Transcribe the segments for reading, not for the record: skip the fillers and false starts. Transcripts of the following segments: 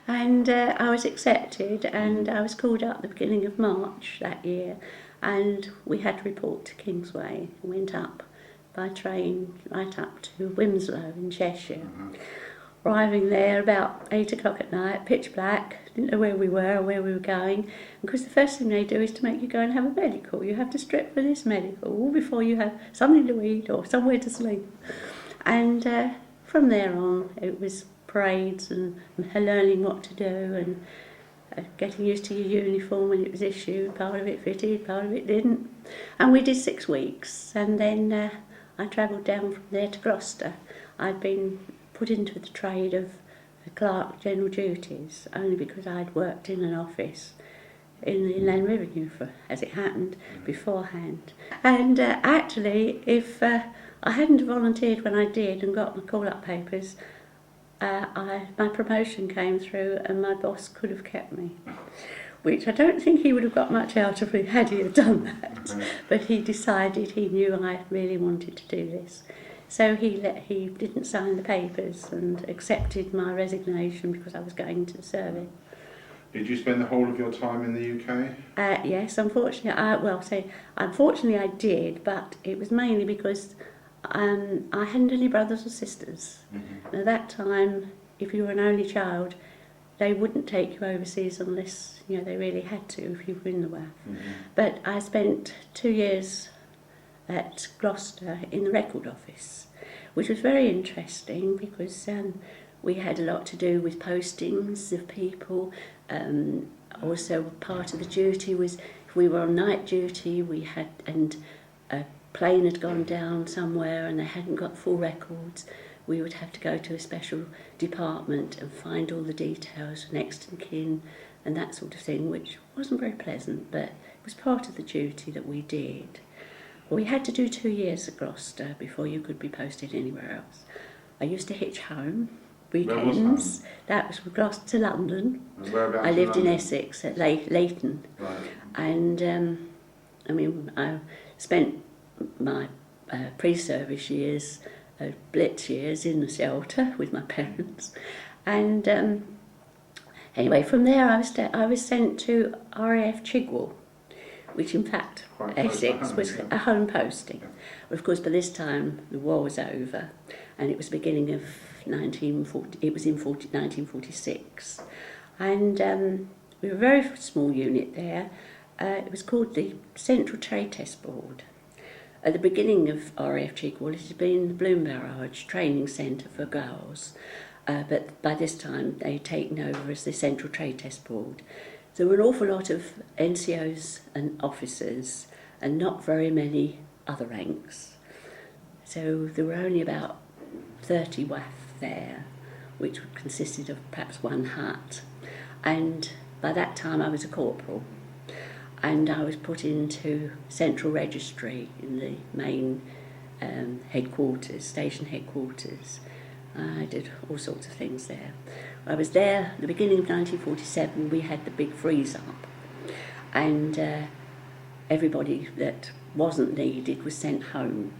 And I was accepted, and I was called up at the beginning of March that year, and we had to report to Kingsway. Went up by train right up to Wimslow in Cheshire. Arriving there about 8 o'clock at night, pitch black, didn't know where we were or where we were going, because the first thing they do is to make you go and have a medical. You have to strip for this medical all before you have something to eat or somewhere to sleep. And from there on, it was parades and learning what to do and getting used to your uniform when it was issued. Part of it fitted, part of it didn't. And we did 6 weeks, and then I travelled down from there to Gloucester. I'd been put into the trade of a clerk general duties only because I'd worked in an office in the Inland Revenue, for, as it happened, beforehand. And actually, if I hadn't volunteered when I did and got my call-up papers, my promotion came through and my boss could have kept me, which I don't think he would have got much out of me had he have done that. But he decided he knew I really wanted to do this. So he didn't sign the papers and accepted my resignation because I was going to the service. Did you spend the whole of your time in the UK? Yes, unfortunately, unfortunately I did, but it was mainly because I hadn't any brothers or sisters. And at that time, if you were an only child, they wouldn't take you overseas unless they really had to if you were in the WAF. But I spent 2 years at Gloucester in the record office, which was very interesting because we had a lot to do with postings of people. Also, part of the duty was if we were on night duty, and a plane had gone down somewhere and they hadn't got full records, we would have to go to a special department and find all the details, next of kin and that sort of thing, which wasn't very pleasant, but it was part of the duty that we did. We had to do 2 years at Gloucester before you could be posted anywhere else. I used to hitch home weekends. Where was home? That was from Gloucester to London. And whereabouts I lived in London? Essex at Leighton. Right. And I spent my pre-service years, blitz years, in the shelter with my parents. And anyway, from there I was sent to RAF Chigwell, which in fact, Quite close to Essex home, was yeah. a home posting. Yeah. Of course, by this time the war was over, and it was the beginning of 1946, and we were a very small unit there. It was called the Central Trade Test Board. At the beginning of RAF Chigwell, it had been the Bloom Barrage Training Centre for girls, but by this time they'd taken over as the Central Trade Test Board. There were an awful lot of NCOs and officers and not very many other ranks. So there were only about 30 WAF there, which consisted of perhaps one hut. And by that time I was a corporal, and I was put into central registry in the main headquarters, station headquarters. I did all sorts of things there. I was there at the beginning of 1947. We had the big freeze up, and everybody that wasn't needed was sent home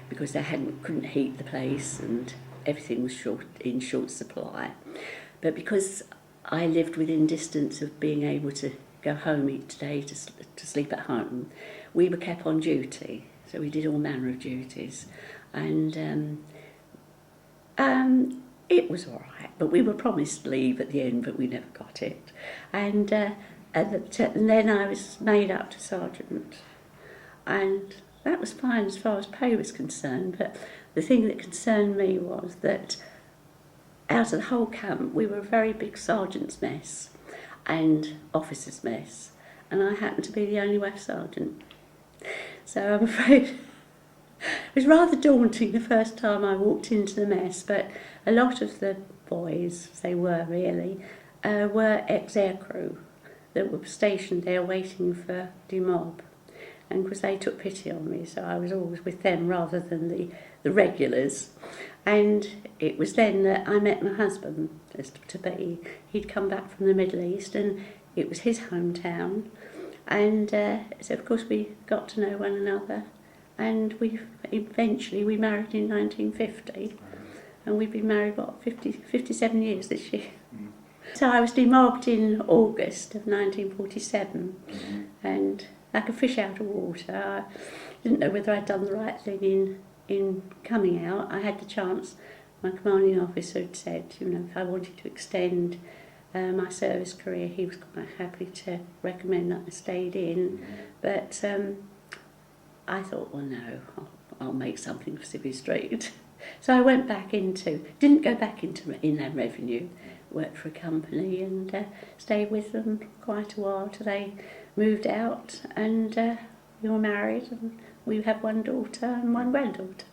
because they couldn't heat the place and everything was in short supply. But because I lived within distance of being able to go home each day to sleep at home, we were kept on duty. So we did all manner of duties, and it was all right, but we were promised leave at the end, but we never got it. And then I was made up to sergeant, and that was fine as far as pay was concerned, but the thing that concerned me was that out of the whole camp, we were a very big sergeant's mess and officer's mess, and I happened to be the only WAF sergeant. So I'm afraid it was rather daunting the first time I walked into the mess, but a lot of the boys, they were really, were ex-aircrew that were stationed there waiting for demob. And because they took pity on me, so I was always with them rather than the regulars. And it was then that I met my husband, as to be. He'd come back from the Middle East, and it was his hometown. And so, of course, we got to know one another. And we married in 1950. And we've been married, 57 years this year. So I was demobbed in August of 1947, and like a fish out of water. I didn't know whether I'd done the right thing in coming out. I had the chance. My commanding officer had said, you know, if I wanted to extend my service career, he was quite happy to recommend that I stayed in. But I thought, well, no, I'll make something for Civvy Street. So I went back didn't go back into Inland Revenue, worked for a company and stayed with them quite a while till they moved out, and we were married and we have one daughter and one granddaughter.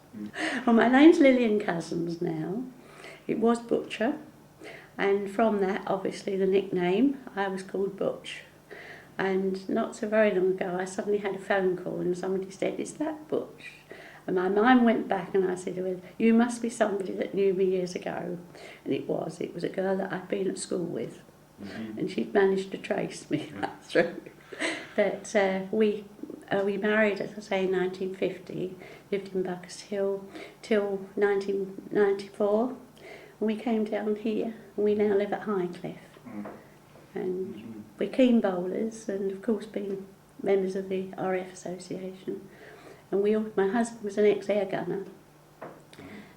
Well, my name's Lillian Cousins now. It was Butcher, and from that, obviously, the nickname, I was called Butch. And not so very long ago, I suddenly had a phone call and somebody said, "Is that Butch?" And my mind went back and I said, "Well, you must be somebody that knew me years ago." And it was a girl that I'd been at school with. And she'd managed to trace me right through. But we married, as I say, in 1950, lived in Buckhurst Hill till 1994. And we came down here and we now live at Highcliffe. And we're keen bowlers and, of course, being members of the RF Association. And my husband was an ex-air gunner.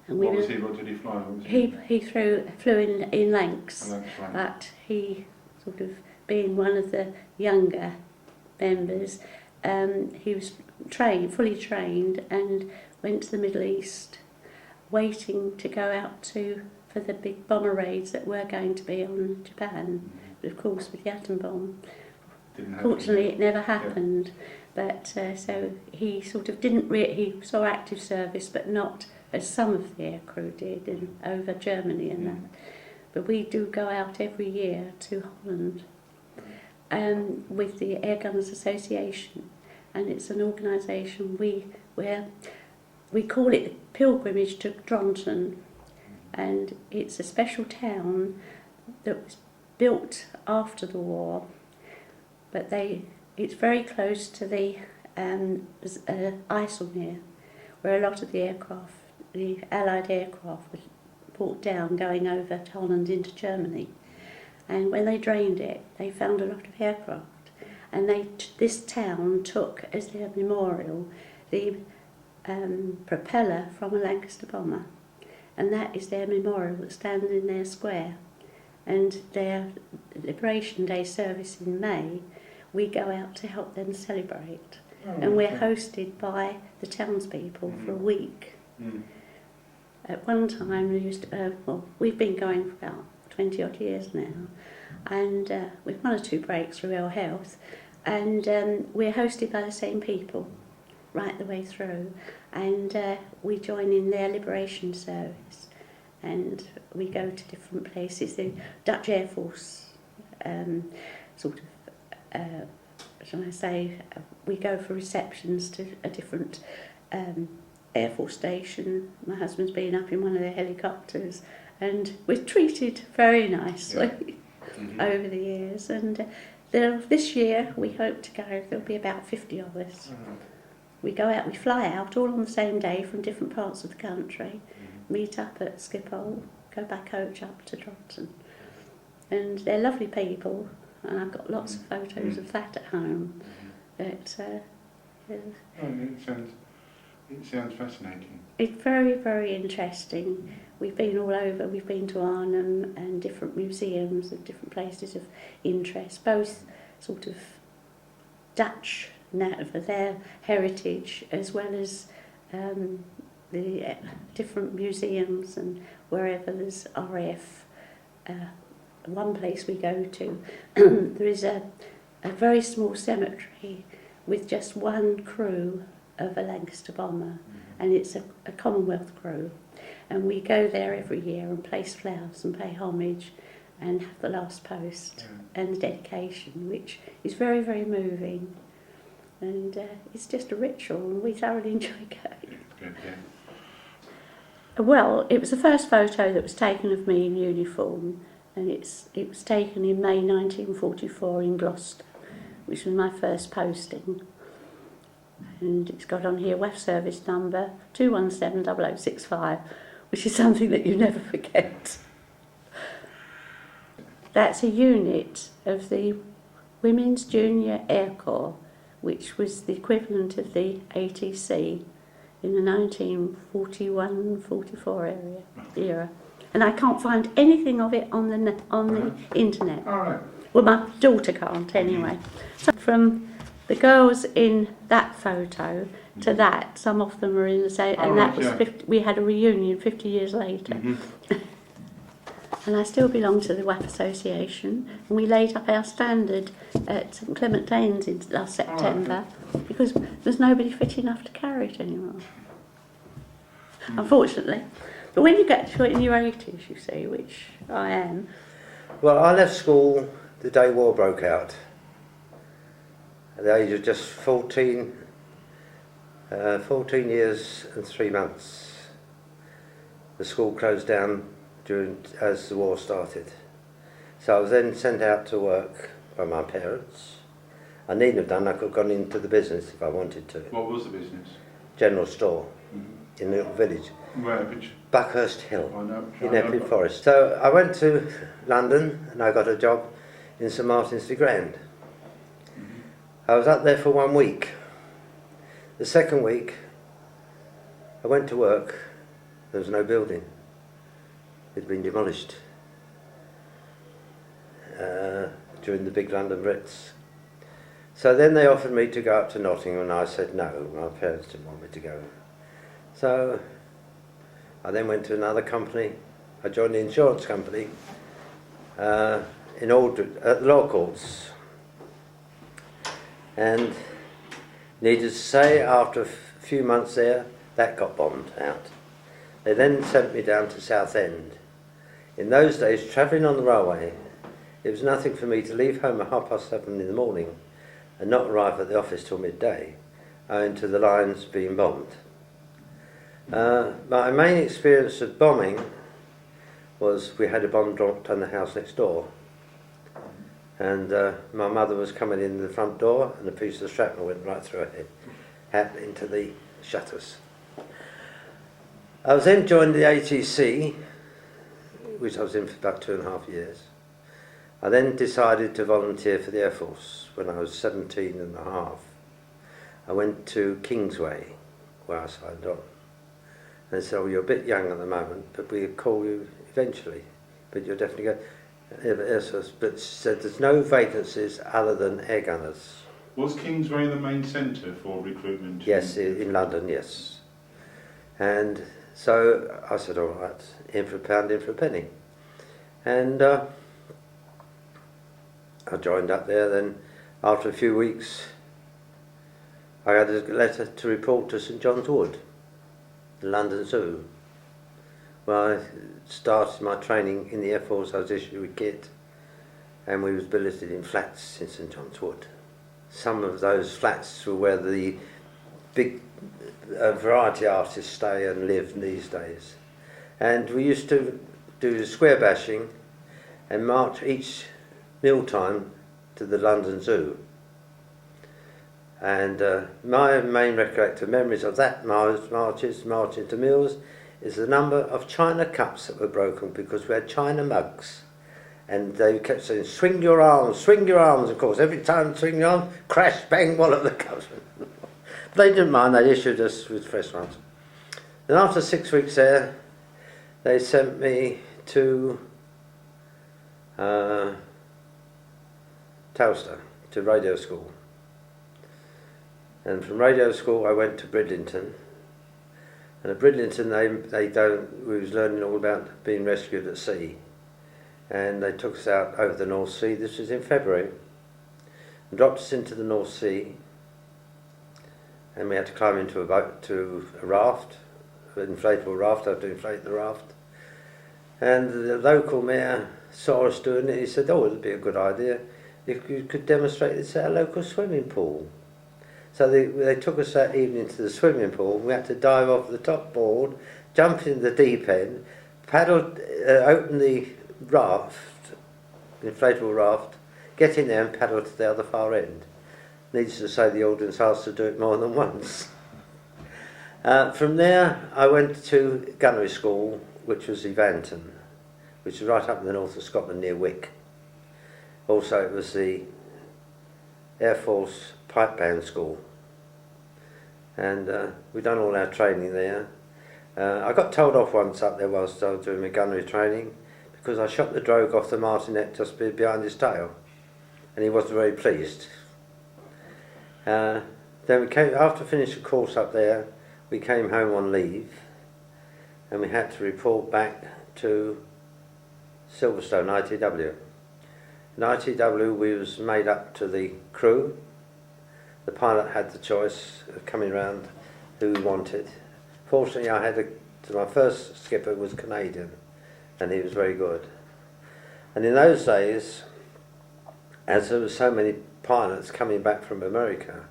And what did he fly? He flew in Lancs, Right. but he, sort of being one of the younger members, he was fully trained, and went to the Middle East, waiting to go out for the big bomber raids that were going to be on Japan. But of course, with the atom bomb, fortunately, it never happened. Yeah. But so he sort of he saw active service, but not as some of the air crew did over Germany and that. But we do go out every year to Holland with the Air Gunners Association, and it's an organisation where we call it the Pilgrimage to Dronten, and it's a special town that was built after the war, but it's very close to the Isselmeer, where a lot of the Allied aircraft was brought down going over to Holland into Germany. And when they drained it, they found a lot of aircraft. And this town took as their memorial the propeller from a Lancaster bomber. And that is their memorial that stands in their square. And their Liberation Day service in May, we go out to help them celebrate. And we're hosted by the townspeople for a week. At one time, we've been going for about 20 odd years now, and with one or two breaks through ill health, and we're hosted by the same people right the way through, and we join in their liberation service, and we go to different places. The Dutch Air Force shall I say, we go for receptions to a different Air Force station. My husband's been up in one of their helicopters, and we're treated very nicely over the years. And this year we hope to go, there'll be about 50 of us. We go out, we fly out all on the same day from different parts of the country, meet up at Schiphol, go by coach up to Dronten. And they're lovely people, and I've got lots of photos of that at home. But it sounds fascinating. It's very, very interesting. We've been all over. We've been to Arnhem and different museums and different places of interest, both sort of Dutch for their heritage, as well as the different museums and wherever there's RAF. One place we go to, there is a very small cemetery with just one crew of a Lancaster bomber, and it's a Commonwealth crew. And we go there every year and place flowers and pay homage and have the last post and the dedication, which is very, very moving. And it's just a ritual, and we thoroughly enjoy going. Good, yeah. Well, it was the first photo that was taken of me in uniform, and it was taken in May 1944 in Gloucester, which was my first posting. And it's got on here WAF service number 2170065, which is something that you never forget. That's a unit of the Women's Junior Air Corps, which was the equivalent of the ATC in the 1941-44 era. And I can't find anything of it on the internet. All right. Well, my daughter can't anyway. So from the girls in that photo to that, some of them are in the same, and that was 50, we had a reunion 50 years later. And I still belong to the WAF Association, and we laid up our standard at St Clement Danes in last September because there's nobody fit enough to carry it anymore, unfortunately. But when you get to it in your 80s, you see, which I am. Well, I left school the day war broke out, at the age of just 14 years and 3 months. The school closed down as the war started. So I was then sent out to work by my parents. I needn't have done, I could have gone into the business if I wanted to. What was the business? General store in the little village. Where? Which? Buckhurst Hill, I know. in Epping Forest. So I went to London and I got a job in St Martin's le Grand. I was up there for 1 week. The second week I went to work, there was no building. It had been demolished during the big London Blitz. So then they offered me to go up to Nottingham and I said no, my parents didn't want me to go. So I then went to another company. I joined the insurance company in Aldridge, at the law courts. And needless to say, after a few months there, that got bombed out. They then sent me down to Southend. In those days, travelling on the railway, it was nothing for me to leave home at 7:30 in the morning and not arrive at the office till midday, owing to the lines being bombed. My main experience of bombing was we had a bomb dropped on the house next door, and my mother was coming in the front door and a piece of shrapnel went right through her head into the shutters. I was then joined the ATC, which I was in for about 2.5 years. I then decided to volunteer for the Air Force when I was 17 and a half. I went to Kingsway, where I signed on. And they said, oh, you're a bit young at the moment, but we'll call you eventually. But you'll definitely go. But said there's no vacancies other than air gunners. Was Kingsway the main centre for recruitment? Yes, in London, yes. And so I said, all right, in for a pound, in for a penny. And I joined up there. Then after a few weeks, I had a letter to report to St John's Wood, the London Zoo. Well, I started my training in the Air Force. I was issued with kit, and we was billeted in flats in St John's Wood. Some of those flats were where the big variety artists stay and live these days. And we used to do square bashing and march each mealtime to the London Zoo. And my main recollected memories of that marching to meals, is the number of china cups that were broken because we had china mugs. And they kept saying, swing your arms, swing your arms. Of course, every time swing your arms, crash, bang, one of the cups. They didn't mind, they issued us with fresh ones. And after 6 weeks there, they sent me to Towcester, to radio school. And from radio school I went to Bridlington. And at Bridlington we was learning all about being rescued at sea. And they took us out over the North Sea, this was in February, and dropped us into the North Sea. And we had to climb into a boat, to a raft, an inflatable raft. I had to inflate the raft. And the local mayor saw us doing it. He said, oh, it would be a good idea if you could demonstrate this at a local swimming pool. So they took us that evening to the swimming pool. We had to dive off the top board, jump in the deep end, paddle, open the raft, inflatable raft, get in there and paddle to the other far end. Needless to say, the audience asked to do it more than once. From there, I went to Gunnery School, which was Evanton, which is right up in the north of Scotland near Wick. Also, it was the Air Force Pipe Band School, and we done all our training there. I got told off once up there whilst I was doing my gunnery training because I shot the drogue off the martinet just behind his tail, and he wasn't very pleased. Then we came, after finishing the course up there, we came home on leave, and we had to report back to Silverstone, ITW. In ITW we was made up to the crew. The pilot had the choice of coming round who he wanted. Fortunately my first skipper was Canadian, and he was very good. And in those days, as there were so many pilots coming back from America,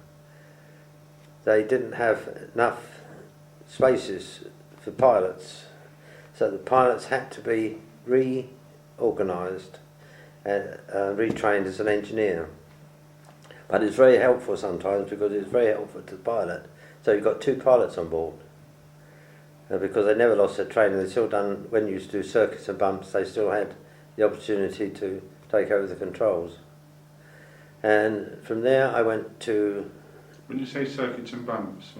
they didn't have enough spaces for pilots, so the pilots had to be reorganised and retrained as an engineer. But it's very helpful sometimes because it's very helpful to the pilot. So you've got 2 pilots on board. Because they never lost their training, they still done, when you used to do circuits and bumps, they still had the opportunity to take over the controls. And from there I went to... When you say circuits and bumps,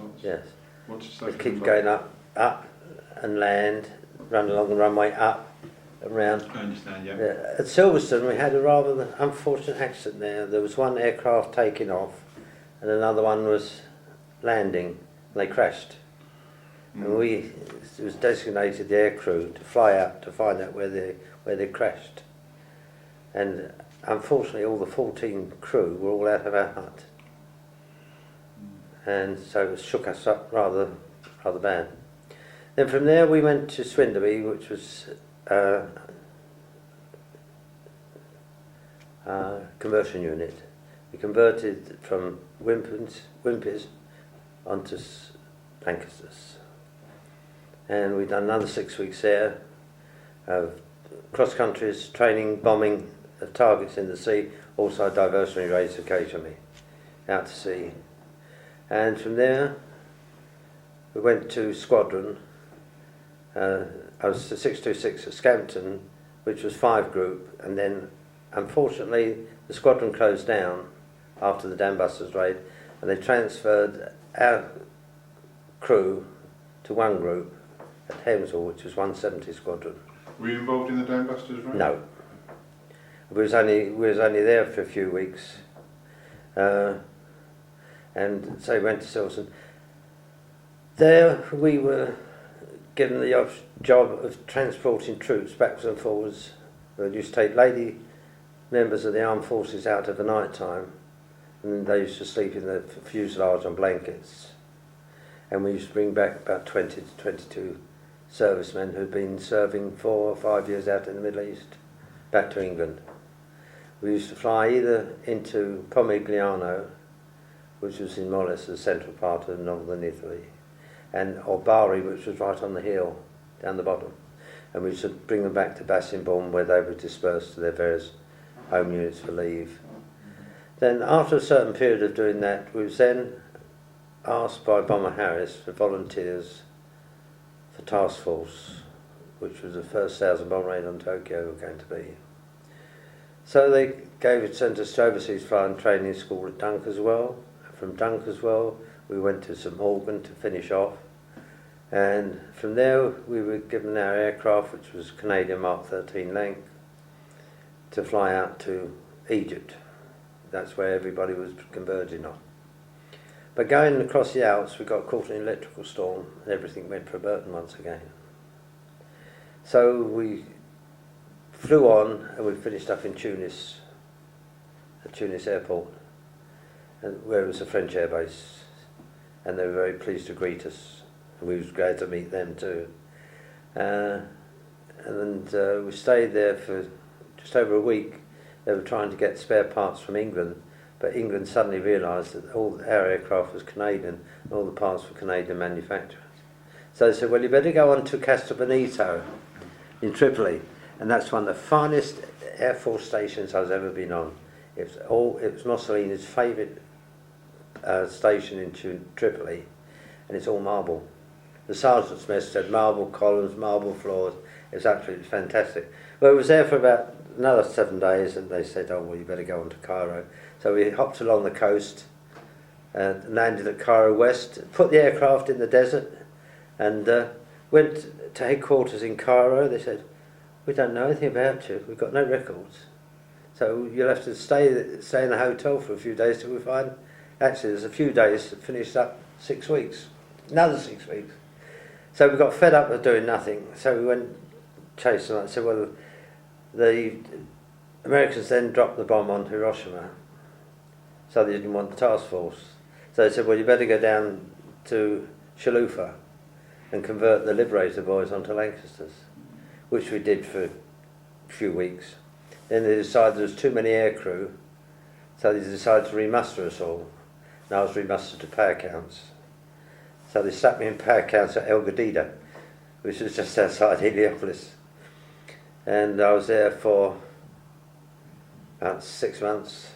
what's a circuit It keeps and going up and land, run along the runway, up and round. I understand, yeah. At Silverstone we had a rather unfortunate accident there. There was one aircraft taking off and another one was landing, and they crashed. And it was designated the air crew to fly out to find out where they crashed. And unfortunately all the 14 crew were all out of our hut. And so it shook us up rather bad. Then from there we went to Swindon, which was conversion unit. We converted from Wimpers onto Lancasters. And we've done another 6 weeks there of cross countries, training, bombing of targets in the sea, also diversionary raids occasionally out to sea. And from there we went to squadron. I was the 626 at Scampton, which was 5 group, and then unfortunately the squadron closed down after the Dambusters raid, and they transferred our crew to 1 group at Hemswell, which was 170 squadron. Were you involved in the Dambusters raid? No. We was only there for a few weeks, and so we went to Silverstone. There we were given the job of transporting troops backwards and forwards. We used to take lady members of the armed forces out of the night time, and they used to sleep in the fuselage on blankets. And we used to bring back about 20 to 22 servicemen who'd been serving 4 or 5 years out in the Middle East back to England. We used to fly either into Pomigliano, which was in more or less the central part of northern Italy, or Bari, which was right on the hill down the bottom. And we should bring them back to Bassingbourn, where they were dispersed to their various home units for leave. Then after a certain period of doing that, we was then asked by Bomber Harris for volunteers for Task Force, which was the first 1,000 bomb raid on Tokyo were going to be. So they sent us to overseas flying training school at Dunkerswell. From Dunkerswell we went to St Morgan to finish off, and from there we were given our aircraft, which was Canadian Mark 13 length, to fly out to Egypt. That's where everybody was converging on. But going across the Alps we got caught in an electrical storm and everything went for Burton once again. So we flew on and we finished up in Tunis, at Tunis airport, and where it was a French air base, and they were very pleased to greet us, and we was glad to meet them too. And we stayed there for just over a week. They were trying to get spare parts from England, but England suddenly realised that all our aircraft was Canadian and all the parts were Canadian manufacturers. So they said, well, you better go on to Castelbenito in Tripoli, and that's one of the finest Air Force stations I've ever been on. It was Mussolini's favourite station in Tripoli, and it's all marble. The sergeant's mess said marble columns, marble floors, It was absolutely fantastic. Well, it was there for about another 7 days, and they said, oh, well, you better go on to Cairo. So we hopped along the coast and landed at Cairo West, put the aircraft in the desert, and went to headquarters in Cairo. They said, we don't know anything about you, we've got no records. So you'll have to stay in the hotel for a few days till we find. Actually, there's a few days that finished up 6 weeks, another 6 weeks. So we got fed up with doing nothing. So we went chasing. I said, well, the Americans then dropped the bomb on Hiroshima, so they didn't want the task force. So they said, well, you better go down to Shalufa and convert the Liberator boys onto Lancasters, which we did for a few weeks. Then they decided there was too many aircrew, so they decided to remuster us all. And I was remustered to power counts. So they stuck me in power counts at El Gadida, which was just outside Heliopolis. And I was there for about 6 months,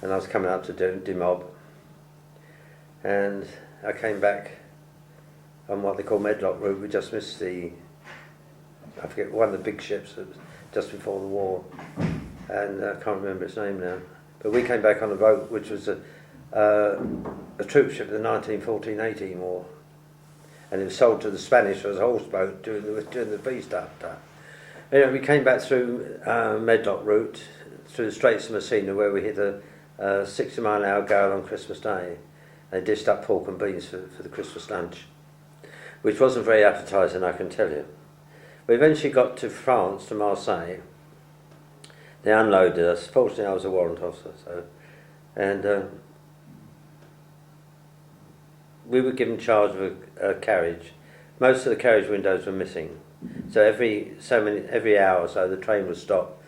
and I was coming up to demob. And I came back on what they call Medlock route. We just missed I forget, one of the big ships that was just before the war, and I can't remember its name now. But we came back on a boat which was a troop ship of the 1914-18 war, and it was sold to the Spanish as a horse boat during the peace after. Anyway, we came back through Medlock route, through the Straits of Messina, where we hit a 60-mile-an-hour gale on Christmas Day. They dished up pork and beans for the Christmas lunch, which wasn't very appetising, I can tell you. We eventually got to France, to Marseille. They unloaded us. Fortunately, I was a warrant officer, and we were given charge of a carriage. Most of the carriage windows were missing, so every hour or so the train would stop,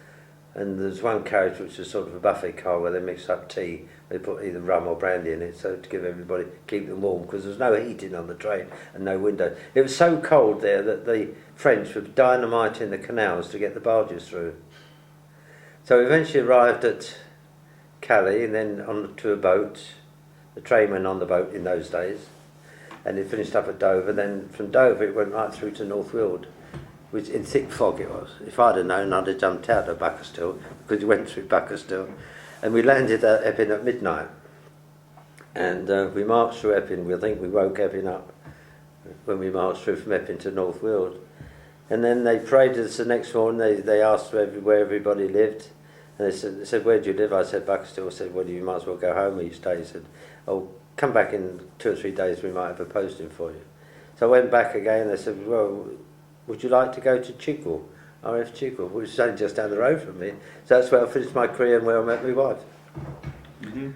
and there's one carriage which was sort of a buffet car where they mixed up tea. They put either rum or brandy in it, so to give everybody, keep them warm, because there was no heating on the train and no windows. It was so cold there that the French were dynamiting the canals to get the barges through. So we eventually arrived at Calais, and then onto a boat. The train went on the boat in those days, and it finished up at Dover. Then from Dover it went right through to North Weald, which in thick fog it was. If I'd have known, I'd have jumped out of Buckerstill, because it went through Buckerstill. And we landed at Epping at midnight, and we marched through Epping. We think we woke Epping up when we marched through from Epping to North Weald. And then they paraded us the next morning. They asked where everybody lived, and they said, where do you live? I said, Buckerstill. I said, well, you might as well go home each day. He said, oh, come back in 2 or 3 days, we might have a posting for you. So I went back again. They said, well, would you like to go to Chigwell, RF Chigwell, which is only just down the road from me. So that's where I finished my career and where I met my wife. Mm-hmm.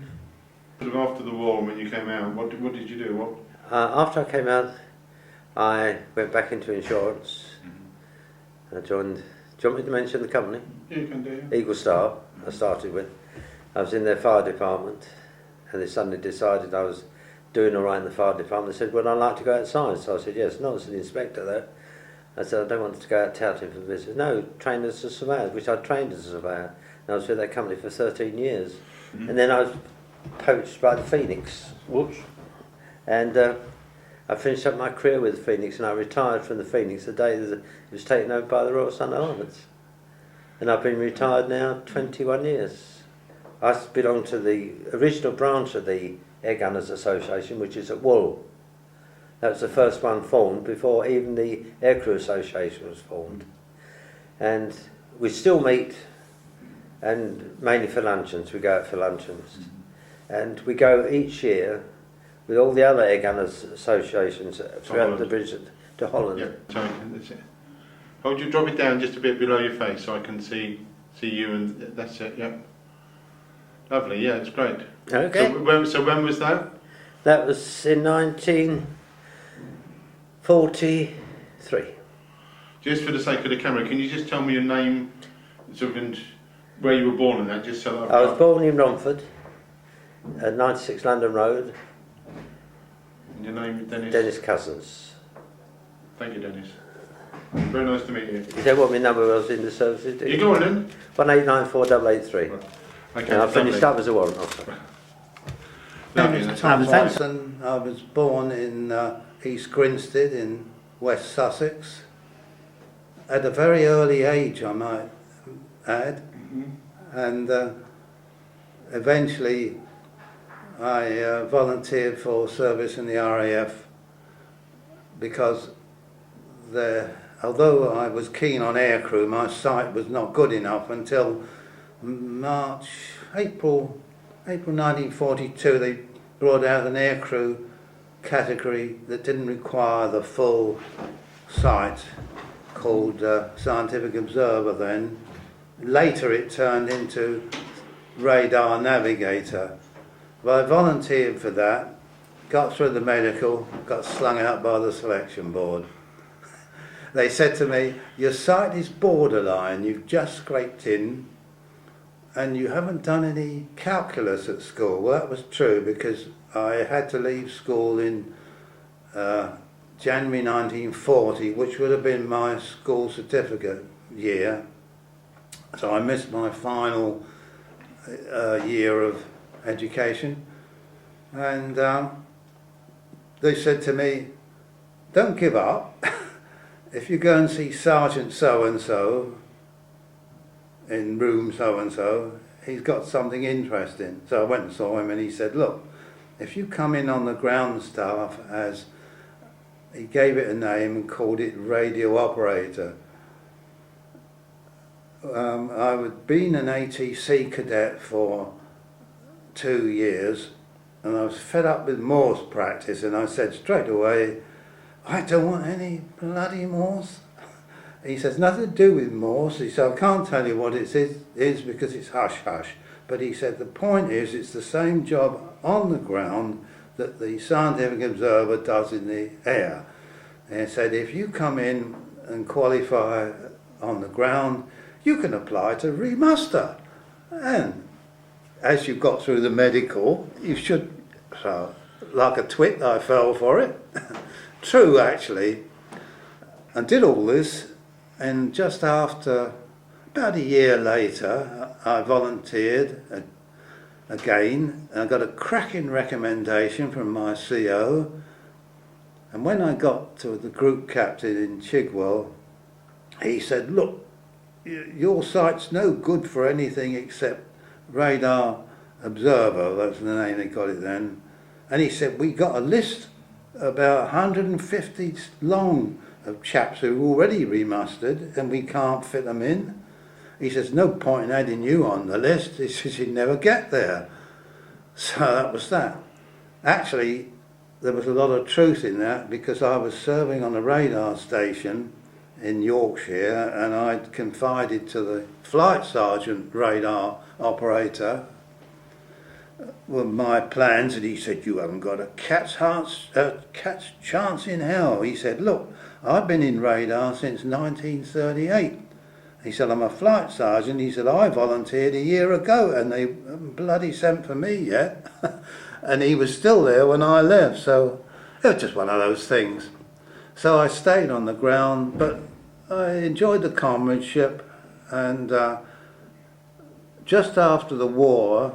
Sort of after the war, when you came out, what did you do? After I came out, I went back into insurance. Mm-hmm. I joined. Do you want me to mention the company? Yeah, you can do. Yeah. Eagle Star. I started with. I was in their fire department, and they suddenly decided I was doing all right in the fire department. They said, well, I'd like to go outside. So I said, yes, not as an inspector though. I said, I don't want to go out touting for the business. No, trained as a surveyor, which I trained as a surveyor. And I was with that company for 13 years. Mm-hmm. And then I was poached by the Phoenix. Whoops. And I finished up my career with the Phoenix, and I retired from the Phoenix the day that it was taken over by the Royal Sunday Islands. And I've been retired now 21 years. I belong to the original branch of the Air Gunners Association, which is at Wool. That was the first one formed before even the Aircrew Association was formed. And we still meet, and mainly for luncheons. We go out for luncheons. And we go each year with all the other Air Gunners Associations throughout the British to Holland. Yeah, sorry, that's it. Hold you, drop it down just a bit below your face so I can see you, and that's it, yep. Lovely, yeah, it's great. Okay. So when was that? That was in 1943. Just for the sake of the camera, can you just tell me your name, sort of, and where you were born and that, just so that I was born in Romford, at 96 London Road. And your name, Dennis? Dennis Cousins. Thank you, Dennis. Very nice to meet you. You know what my number was in the services, do you? You go on then. 1894883. Right. Okay, And I finished up as a warrant officer. Lovely. Watson. I was born in East Grinstead in West Sussex. at a very early age, I might add, and eventually I volunteered for service in the RAF because although I was keen on aircrew, my sight was not good enough until April 1942. They brought out an aircrew category that didn't require the full sight, called Scientific Observer then. Later it turned into Radar Navigator. But I volunteered for that, got through the medical, got slung out by the selection board. They said to me, your sight is borderline, you've just scraped in and you haven't done any calculus at school. Well, that was true because I had to leave school in January 1940, which would have been my school certificate year. So I missed my final year of education. And they said to me, don't give up. If you go and see Sergeant so-and-so in room so-and-so, he's got something interesting. So I went and saw him and he said, look, if you come in on the ground staff as, he gave it a name and called it radio operator. I had been an ATC cadet for 2 years and I was fed up with Morse practice, and I said straight away, I don't want any bloody Morse. He says, nothing to do with Morse. He said, I can't tell you what it is because it's hush-hush. But he said, the point is, it's the same job on the ground that the Scientific Observer does in the air. And he said, if you come in and qualify on the ground, you can apply to remuster. And as you got through the medical, you should, so like a twit, I fell for it. True, actually. I did all this, and just after, about a year later, I volunteered again, and I got a cracking recommendation from my CO. And when I got to the group captain in Chigwell, he said, look, your sight's no good for anything except radar observer. That's the name they got it then. And he said, we got a list about 150 long of chaps who are already remustered and we can't fit them in. He says, no point in adding you on the list. He says, you'd never get there. So that was that. Actually, there was a lot of truth in that because I was serving on a radar station in Yorkshire and I'd confided to the flight sergeant radar operator with my plans, and he said, you haven't got a cat's chance in hell. He said, look, I've been in radar since 1938. He said, I'm a flight sergeant. He said, I volunteered a year ago and they haven't bloody sent for me yet. And he was still there when I left, so it was just one of those things. So I stayed on the ground, but I enjoyed the comradeship, and just after the war,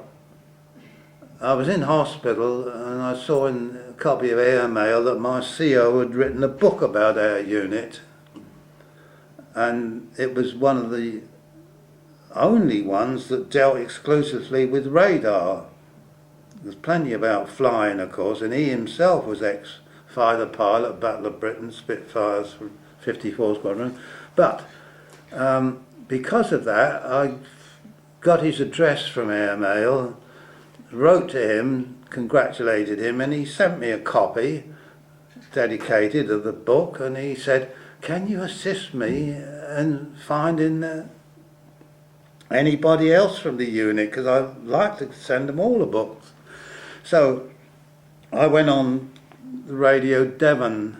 I was in hospital and I saw in a copy of Airmail that my CO had written a book about our unit, and it was one of the only ones that dealt exclusively with radar. There's plenty about flying, of course, and he himself was ex-fighter pilot, Battle of Britain, Spitfires from 54 Squadron. But because of that, I got his address from Airmail, wrote to him, congratulated him, and he sent me a copy dedicated of the book, and he said, can you assist me in finding anybody else from the unit, because I'd like to send them all the books. So I went on the Radio Devon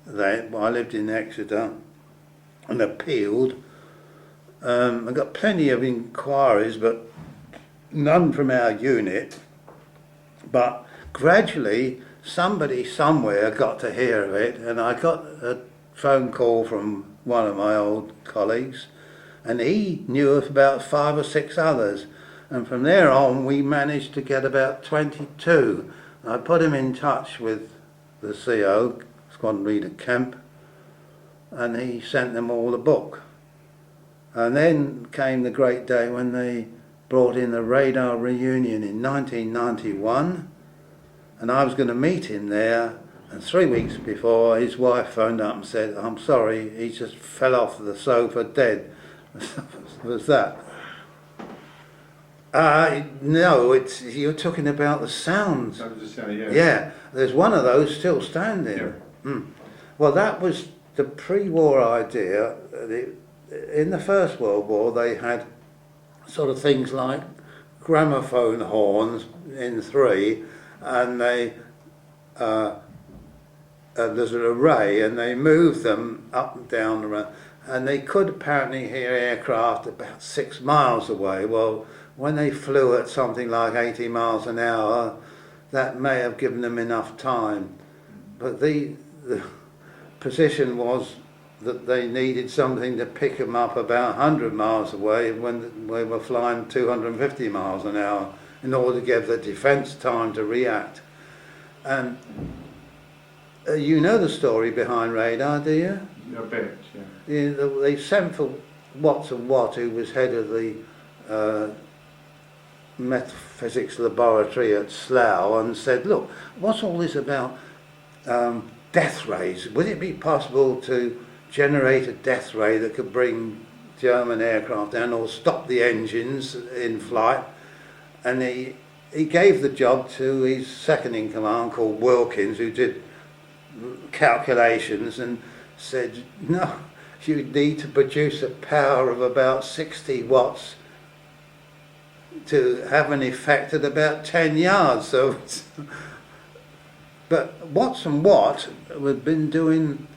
then, I lived in Exeter, and appealed. I got plenty of inquiries, but none from our unit. But gradually somebody somewhere got to hear of it, and I got a phone call from one of my old colleagues, and he knew of about 5 or 6 others. And from there on, we managed to get about 22. I put him in touch with the CO, Squadron Leader Kemp, and he sent them all a book. And then came the great day when they brought in the radar reunion in 1991, and I was going to meet him there, and 3 weeks before his wife phoned up and said, "I'm sorry, he just fell off the sofa dead." Was that? No, you're talking about the sounds. I was just saying, yeah. Yeah, there's one of those still standing. Yeah. Well, that was the pre-war idea. In the First World War, they had sort of things like gramophone horns in 3, and there's an array, and they moved them up and down the road, and they could apparently hear aircraft about 6 miles away. Well, when they flew at something like 80 miles an hour, that may have given them enough time. But the position was that they needed something to pick them up about 100 miles away when we were flying 250 miles an hour in order to give the defence time to react. And you know the story behind radar, do you? A bit, yeah. They sent for Watson Watt, who was head of the metaphysics laboratory at Slough, and said, "Look, what's all this about death rays? Would it be possible to generate a death ray that could bring German aircraft down or stop the engines in flight?" And he gave the job to his second in command, called Wilkins, who did calculations, and said, "No, you need to produce a power of about 60 watts to have an effect at about 10 yards. So, but Watson Watt had been doing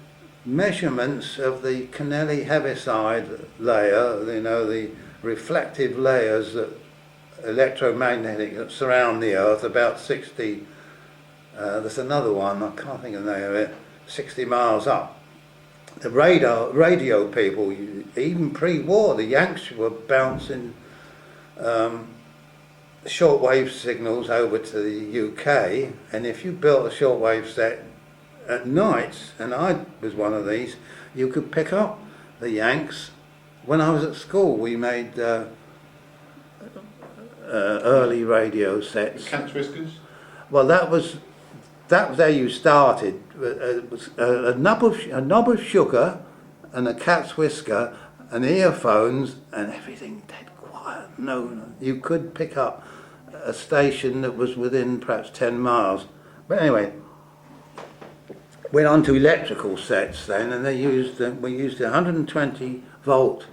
measurements of the Kennelly Heaviside layer, you know, the reflective layers that electromagnetic that surround the Earth, about 60. There's another one, I can't think of the name of it, 60 miles up. The radio people, even pre-war, the Yanks were bouncing shortwave signals over to the UK, and if you built a shortwave set at night, and I was one of these, you could pick up the Yanks. When I was at school, we made early radio sets. Cat's whiskers? Well, that was how you started. It was a knob of sugar and a cat's whisker and earphones and everything dead quiet. No, you could pick up a station that was within perhaps 10 miles. But anyway, went on to electrical sets then, and we used 120 volt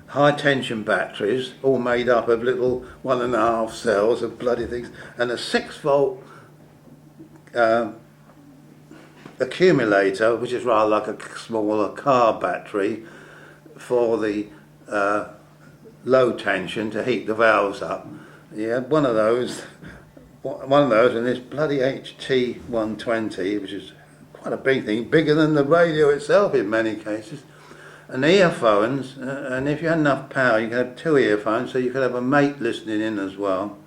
high tension batteries, all made up of little 1.5 cells of bloody things, and a 6 volt accumulator, which is rather like a smaller car battery, for the low tension to heat the valves up. You had one of those, and this bloody HT120, which is quite a big thing, bigger than the radio itself in many cases. And earphones, and if you had enough power, you could have 2 earphones, so you could have a mate listening in as well.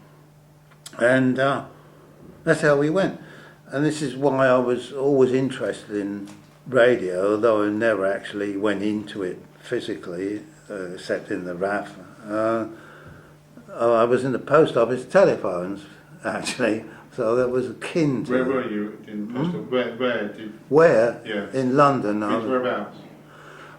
And that's how we went. And this is why I was always interested in radio, although I never actually went into it physically, except in the RAF. I was in the post office telephones, actually, so that was akin to... Where were you in post office? Where? Yeah. In London. Whereabouts?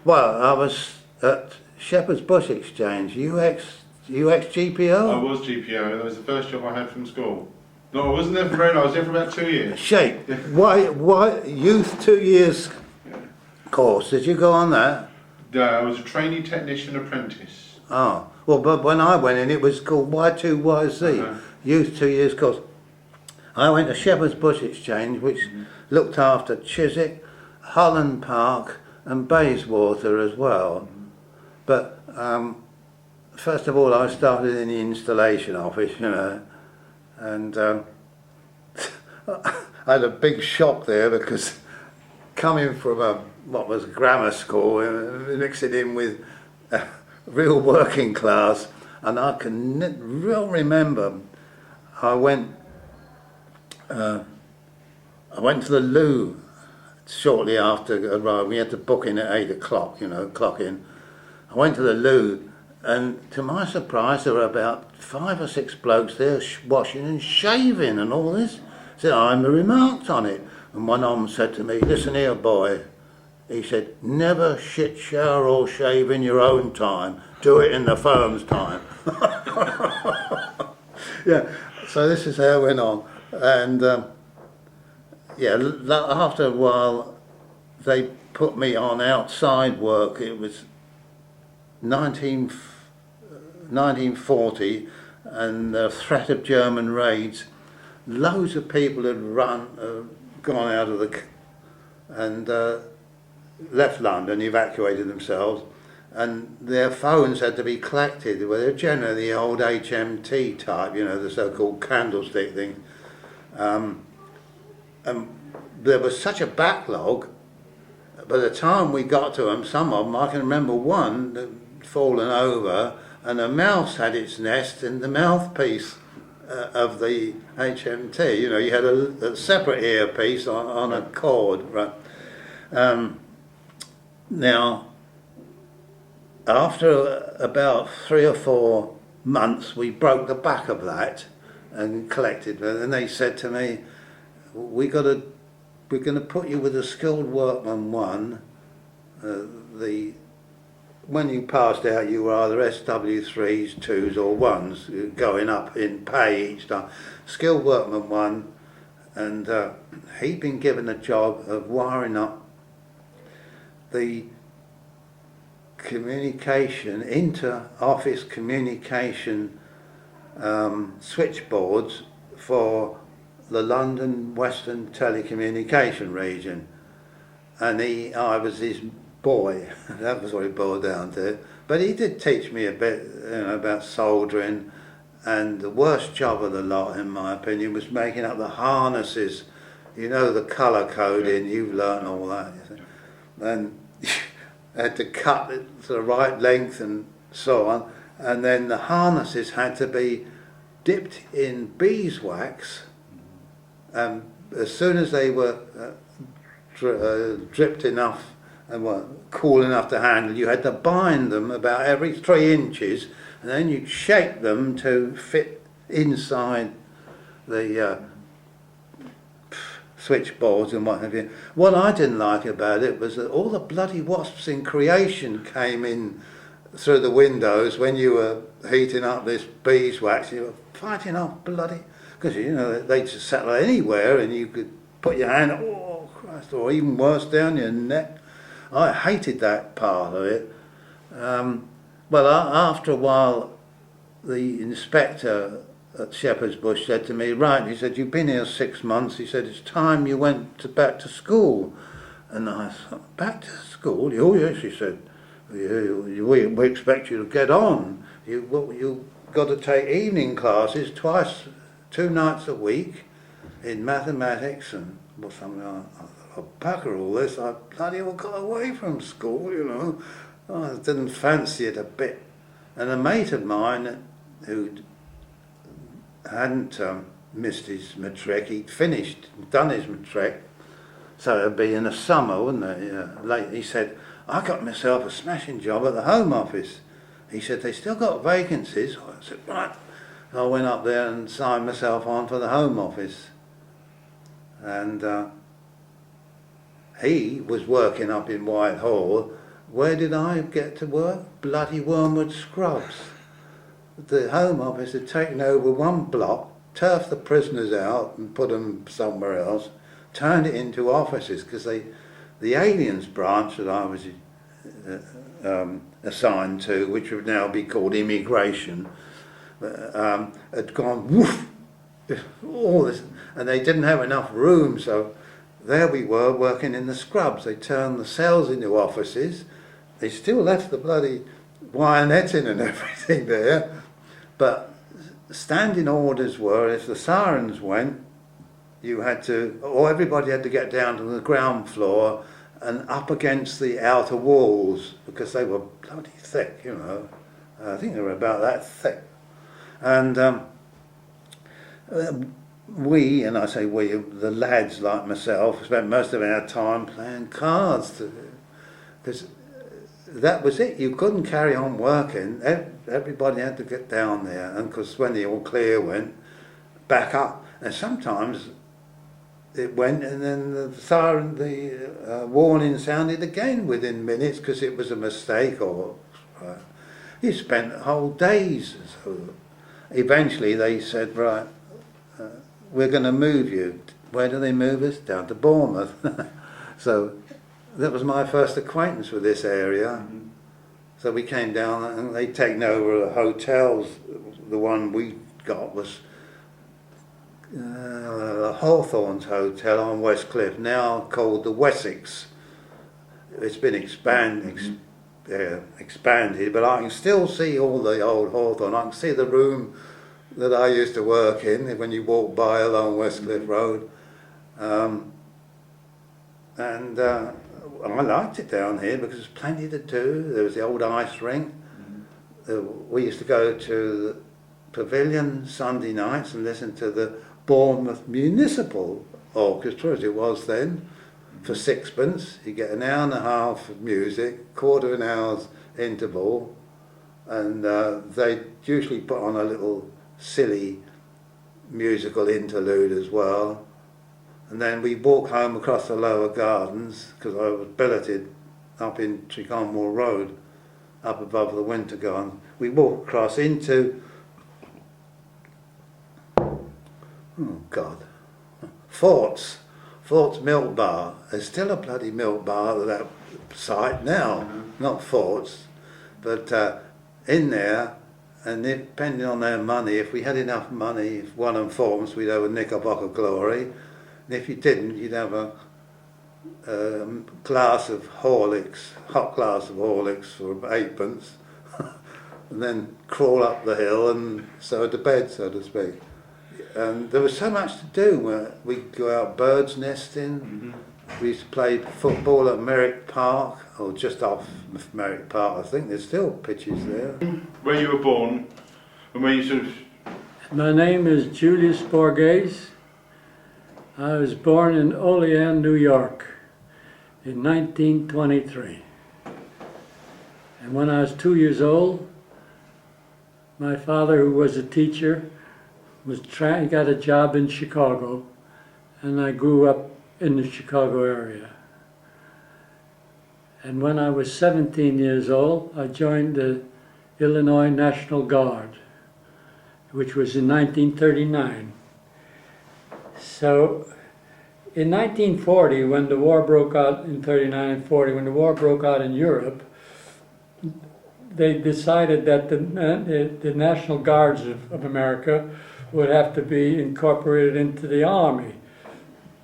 Well, I was at Shepherd's Bush Exchange, UX GPO. I was GPO. That was the first job I had from school. No, I wasn't there for very long. I was there for about 2 years. Shape. Why youth 2 years course? Did you go on that? No, I was a trainee technician apprentice. Oh, well, but when I went in, it was called Y2YZ, youth 2 years course. I went to Shepherd's Bush Exchange, which looked after Chiswick, Holland Park, and Bayswater as well. But first of all, I started in the installation office, you know, and I had a big shock there because coming from what was a grammar school, mix it in with real working class, and I can real remember I went to the loo shortly after arriving. We had to book in at 8 o'clock, you know, clock in. I went to the loo, and to my surprise, there were about 5 or 6 blokes there washing and shaving and all this. So I remarked on it, and one of them said to me, "Listen here, boy." He said, "Never shit, shower or shave in your own time. Do it in the firm's time." Yeah, so this is how it went on. And after a while, they put me on outside work. It was 1940, and the threat of German raids. Loads of people had gone out of and left London, evacuated themselves, and their phones had to be collected. Well, they're generally the old HMT type, you know, the so-called candlestick thing. And there was such a backlog. By the time we got to them, some of them, I can remember one that had fallen over, and a mouse had its nest in the mouthpiece of the HMT. You know, you had a separate earpiece on a cord, right? Now, after about 3 or 4 months, we broke the back of that and collected. And they said to me, we're going to put you with a skilled workman 1. When you passed out, you were either SW3s, 2s or 1s, going up in pay each time. Skilled workman 1, and he'd been given a job of wiring up the communication, inter-office communication switchboards for the London Western Telecommunication region. And I was his boy. That was what it boiled down to. But he did teach me a bit, you know, about soldering, and the worst job of the lot, in my opinion, was making up the harnesses. You know, the colour coding, you've learnt all that. You see. And had to cut it to the right length and so on, and then the harnesses had to be dipped in beeswax. As soon as they were dripped enough and were cool enough to handle, you had to bind them about every 3 inches, and then you'd shape them to fit inside the switchboards and what have you. What I didn't like about it was that all the bloody wasps in creation came in through the windows when you were heating up this beeswax. You were fighting off bloody, because you know they just settle anywhere, and you could put your hand, oh Christ, or even worse, down your neck. I hated that part of it. After a while, the inspector at Shepherd's Bush said to me, "Right," he said, "you've been here 6 months." He said, "It's time you went back to school." And I thought, "Back to school?" "Oh yes," he said, we expect you to get on. You've got to take evening classes 2 nights a week in mathematics and something like that. I'll pucker all this. I bloody well got away from school, you know. I didn't fancy it a bit. And a mate of mine who hadn't missed his matric, he'd done his matric, so it'd be in the summer, wouldn't it? Late. He said, "I got myself a smashing job at the Home Office." He said, "They still got vacancies." I said, "Right." I went up there and signed myself on for the Home Office. And he was working up in Whitehall. Where did I get to work? Bloody Wormwood Scrubs. The Home Office had taken over one block, turfed the prisoners out and put them somewhere else, turned it into offices, because the aliens branch that I was assigned to, which would now be called immigration, had gone woof, all this, and they didn't have enough room, so there we were working in the scrubs. They turned the cells into offices. They still left the bloody wire netting and everything there, but standing orders were, if the sirens went, everybody had to get down to the ground floor and up against the outer walls, because they were bloody thick, you know. I think they were about that thick. And we, and I say we, the lads like myself, spent most of our time playing cards. Because that was it. You couldn't carry on working. Everybody had to get down there. And because when the all clear went, back up. And sometimes it went and then the siren, the warning sounded again within minutes because it was a mistake or... you spent whole days. So eventually they said, right, we're going to move you. Where do they move us? Down to Bournemouth. So that was my first acquaintance with this area. Mm-hmm. So we came down and they'd taken over the hotels. The one we got was Hawthorne's Hotel on West Cliff, now called the Wessex. It's been expanded, but I can still see all the old Hawthorne. I can see the room that I used to work in when you walk by along West Cliff Road. I liked it down here because there's plenty to do. There was the old ice rink. We used to go to the Pavilion Sunday nights and listen to the Bournemouth Municipal Orchestra, as it was then, for sixpence. You get an hour and a half of music, quarter of an hour's interval, and they usually put on a little silly musical interlude as well. And then we walk home across the lower gardens, because I was billeted up in Tregonwell Road, up above the Winter Garden. We walk across into, Fort's Milk Bar. There's still a bloody milk bar at that site now, not Fort's, but in there, and depending on their money, if we had enough money, if one and fourpence, we'd have a Knickerbocker Glory. And if you didn't, you'd have a glass of Horlicks, hot glass of Horlicks for eightpence, and then crawl up the hill and so to bed, so to speak. And there was so much to do. We'd go out birds nesting. Mm-hmm. We used to play football at Merrick Park, or just off Merrick Park. I think there's still pitches there. Where you were born, and where you sort of... My name is Julius Borges. I was born in Olean, New York in 1923. And when I was 2 years old, my father, who was a teacher, he got a job in Chicago, and I grew up in the Chicago area. And when I was 17 years old, I joined the Illinois National Guard, which was in 1939. So in 1940, when the war broke out in 39 and 40, when the war broke out in Europe, they decided that the National Guards of America would have to be incorporated into the Army.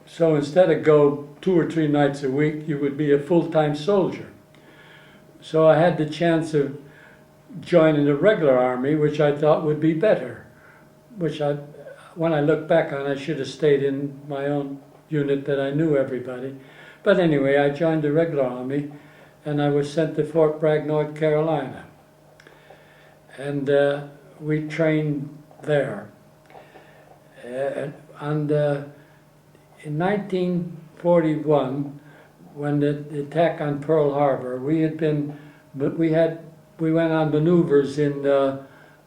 So instead of go 2 or 3 nights a week, you would be a full-time soldier. So I had the chance of joining the regular Army, which I thought would be better, when I look back on, I should have stayed in my own unit that I knew everybody. But anyway, I joined the regular Army, and I was sent to Fort Bragg, North Carolina. And we trained there. In 1941, when the attack on Pearl Harbor, we went on maneuvers in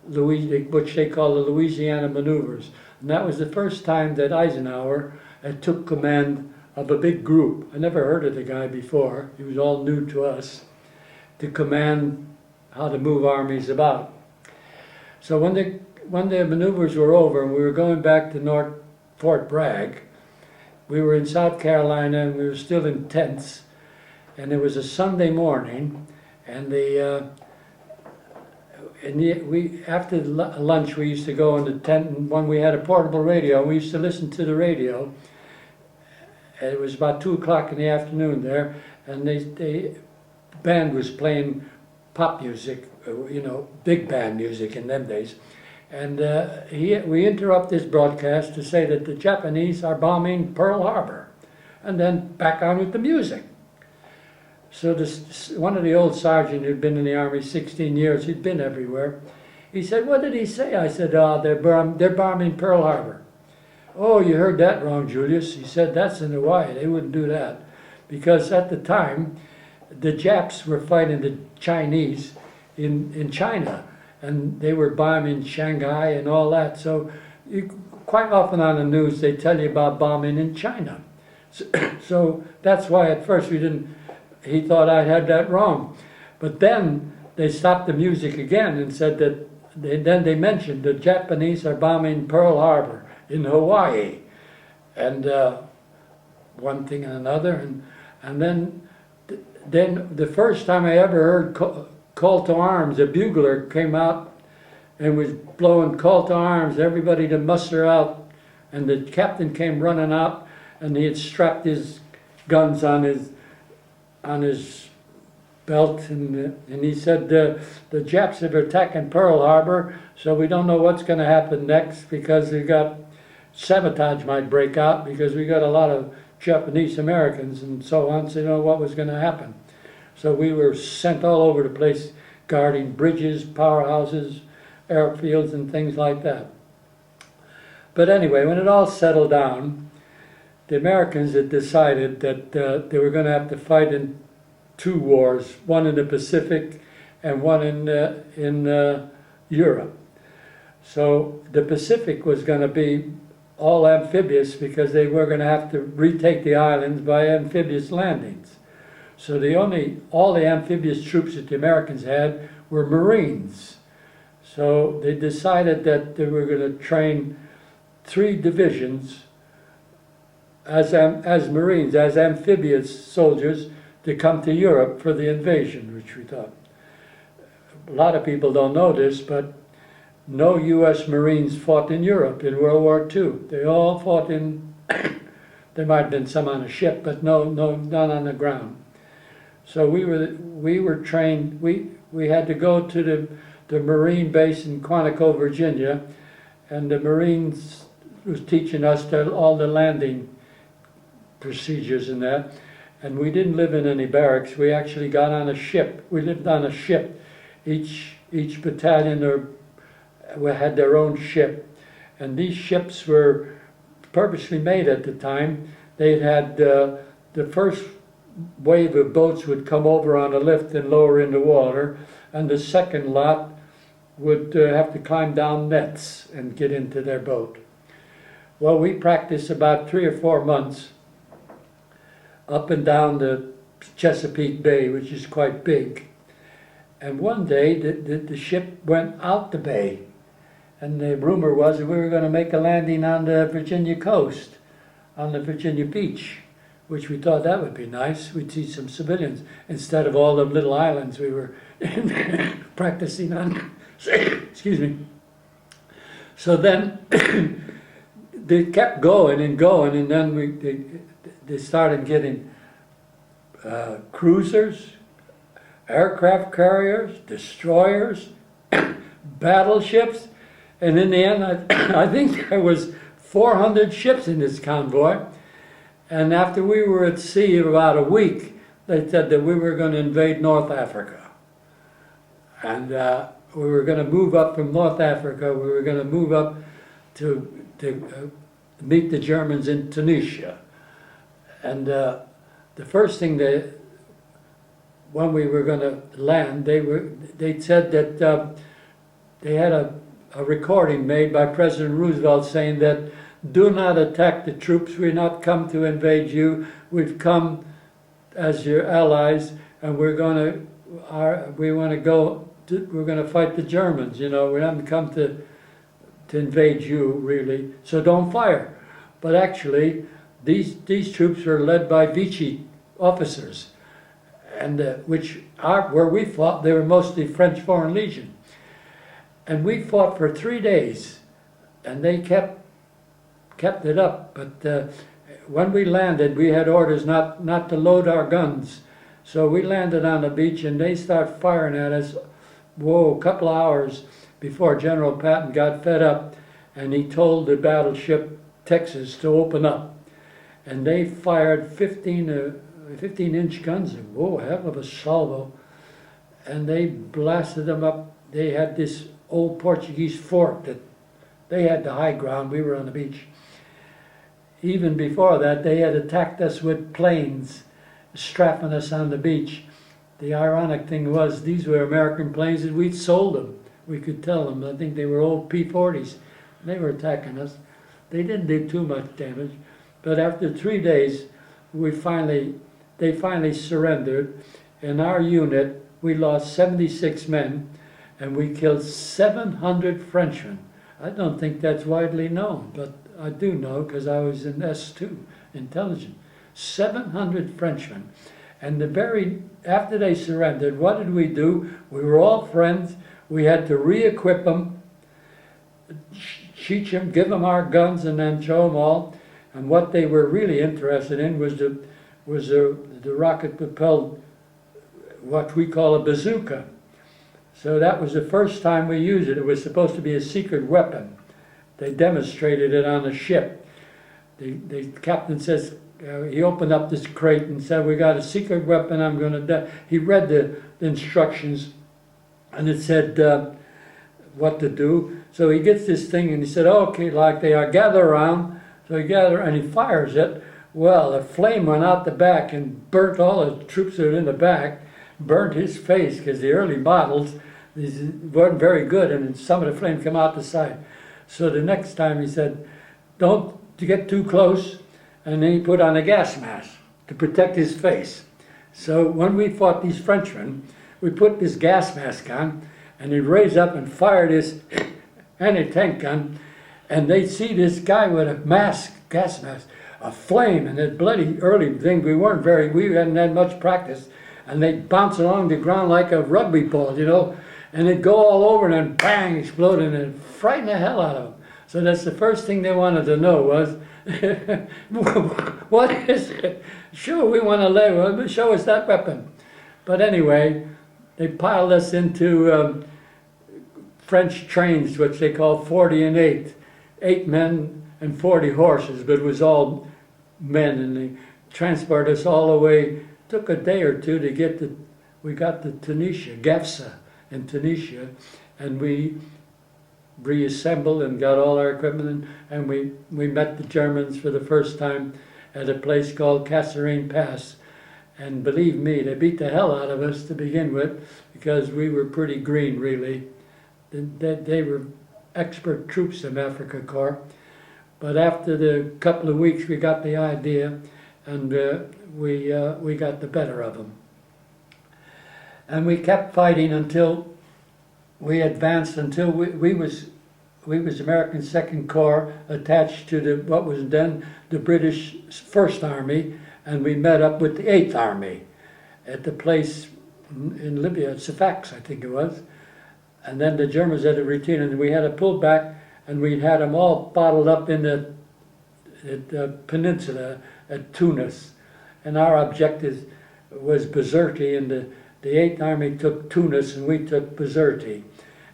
which they call the Louisiana Maneuvers. And that was the first time that Eisenhower took command of a big group. I never heard of the guy before. He was all new to us, to command how to move armies about. So when the maneuvers were over and we were going back to Fort Bragg, we were in South Carolina and we were still in tents. And it was a Sunday morning, and after lunch we used to go in the tent, and when we had a portable radio, we used to listen to the radio. And it was about 2 o'clock in the afternoon there, and the band was playing pop music, big band music in them days. And we interrupt this broadcast to say that the Japanese are bombing Pearl Harbor, and then back on with the music. So one of the old sergeants who'd been in the Army 16 years, he'd been everywhere. He said, "What did he say?" I said, "They're bombing Pearl Harbor." "Oh, you heard that wrong, Julius." He said, "That's in Hawaii. They wouldn't do that." Because at the time, the Japs were fighting the Chinese in China, and they were bombing Shanghai and all that. So quite often on the news, they tell you about bombing in China. So that's why at first he thought I had that wrong. But then they stopped the music again and said that, then they mentioned the Japanese are bombing Pearl Harbor in Hawaii. And one thing and another. And then the first time I ever heard call to arms, a bugler came out and was blowing call to arms, everybody to muster out. And the captain came running out, and he had strapped his guns on his belt, and he said, the Japs are attacking Pearl Harbor, so we don't know what's going to happen next, because we got sabotage might break out, because we got a lot of Japanese Americans and so on, so you know what was going to happen. So we were sent all over the place, guarding bridges, powerhouses, airfields, and things like that. But anyway, when it all settled down, the Americans had decided that they were going to have to fight in two wars, one in the Pacific and one in Europe. So the Pacific was going to be all amphibious, because they were going to have to retake the islands by amphibious landings. So all the amphibious troops that the Americans had were Marines. So they decided that they were going to train 3 divisions as Marines, as amphibious soldiers, to come to Europe for the invasion, which we thought. A lot of people don't know this, but no U.S. Marines fought in Europe in World War II. They all fought in, there might have been some on a ship, but none on the ground. So we were trained, we had to go to the Marine base in Quantico, Virginia, and the Marines was teaching us all the landing procedures and that. And we didn't live in any barracks. We actually got on a ship. We lived on a ship. Each battalion had their own ship. And these ships were purposely made at the time. They had the first wave of boats would come over on a lift and lower in the water, and the second lot would have to climb down nets and get into their boat. Well, we practiced about 3 or 4 months up and down the Chesapeake Bay, which is quite big. And one day the ship went out the bay, and the rumor was that we were going to make a landing on the Virginia coast, on the Virginia beach, which we thought that would be nice. We'd see some civilians instead of all the little islands we were practicing on. Excuse me. So then they kept going, and then they started getting cruisers, aircraft carriers, destroyers, battleships, and in the end, I think there was 400 ships in this convoy. And after we were at sea about a week, they said that we were going to invade North Africa. And we were going to move up from North Africa. We were going to move up to meet the Germans in Tunisia. And the first thing when we were going to land, they said that they had a recording made by President Roosevelt saying that, "Do not attack the troops. We're not come to invade you. We've come as your allies, and we're going to fight the Germans. You know, we haven't come to invade you really. So don't fire." But actually, these troops were led by Vichy officers, and where we fought, they were mostly French Foreign Legion, and we fought for 3 days, and they kept it up. But when we landed, we had orders not to load our guns, so we landed on the beach, and they started firing at us. Whoa, a couple of hours before General Patton got fed up, and he told the battleship Texas to open up, and they fired 15-inch guns, and whoa, hell of a salvo, and they blasted them up. They had this old Portuguese fort that they had the high ground. We were on the beach, even before that, they had attacked us with planes, strapping us on the beach. The ironic thing was, these were American planes and we'd sold them. We could tell them. I think they were old P-40s. They were attacking us. They didn't do too much damage. But after 3 days, they finally surrendered. In our unit, we lost 76 men, and we killed 700 Frenchmen. I don't think that's widely known, but I do know because I was in S2, intelligence. 700 Frenchmen. And after they surrendered, what did we do? We were all friends. We had to re-equip them, teach them, give them our guns, and then show them all. And what they were really interested in was the rocket-propelled, what we call a bazooka. So that was the first time we used it. It was supposed to be a secret weapon. They demonstrated it on a ship. The captain says, he opened up this crate and said, "We got a secret weapon, I'm going to die." He read the instructions, and it said what to do. So he gets this thing, and he said, "Okay, like they are, gather around." So he gathered, and he fires it. Well, a flame went out the back and burnt all the troops that were in the back, burnt his face, because the early models weren't very good, and some of the flame came out the side. So the next time he said, "Don't get too close," and then he put on a gas mask to protect his face. So when we fought these Frenchmen, we put this gas mask on, and he'd raise up and fire this anti-tank gun, and they'd see this guy with a gas mask, a flame, and that bloody early thing, we hadn't had much practice, and they'd bounce along the ground like a rugby ball, you know, and it'd go all over and then bang, explode, and it'd frighten the hell out of them. So that's the first thing they wanted to know was, what is it? Sure, we want to live, show us that weapon. But anyway, they piled us into French trains, which they call 40 and 8 men and 40 horses, but it was all men, and they transported us all the way. Took a day or two to get we got to Tunisia, Gefsa in Tunisia, and we reassembled and got all our equipment, and we met the Germans for the first time at a place called Kasserine Pass. And believe me, they beat the hell out of us to begin with, because we were pretty green, really. They were expert troops in Africa Corps. But after the couple of weeks, we got the idea, and we got the better of them. And we kept fighting until we advanced, until we was American Second Corps attached to what was then the British First Army, and we met up with the Eighth Army at the place in Libya, Sfax, I think it was. And then the Germans had a routine, and we had to pull back, and we had them all bottled up in the peninsula at Tunis. And our objective was Bizerti, and the Eighth Army took Tunis, and we took Bizerti.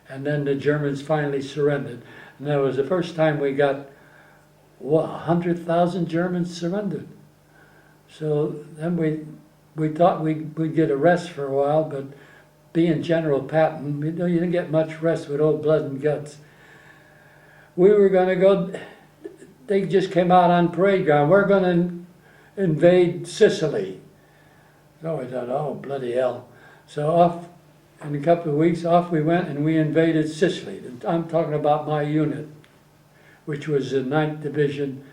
And then the Germans finally surrendered. And that was the first time we got, 100,000 Germans surrendered. So then we thought we'd get a rest for a while, but being General Patton, you didn't get much rest with old blood and guts. We were going to go, they just came out on parade ground, we're going to invade Sicily. So I thought, oh, bloody hell. So off, in a couple of weeks, off we went, and we invaded Sicily. I'm talking about my unit, which was the 9th Division,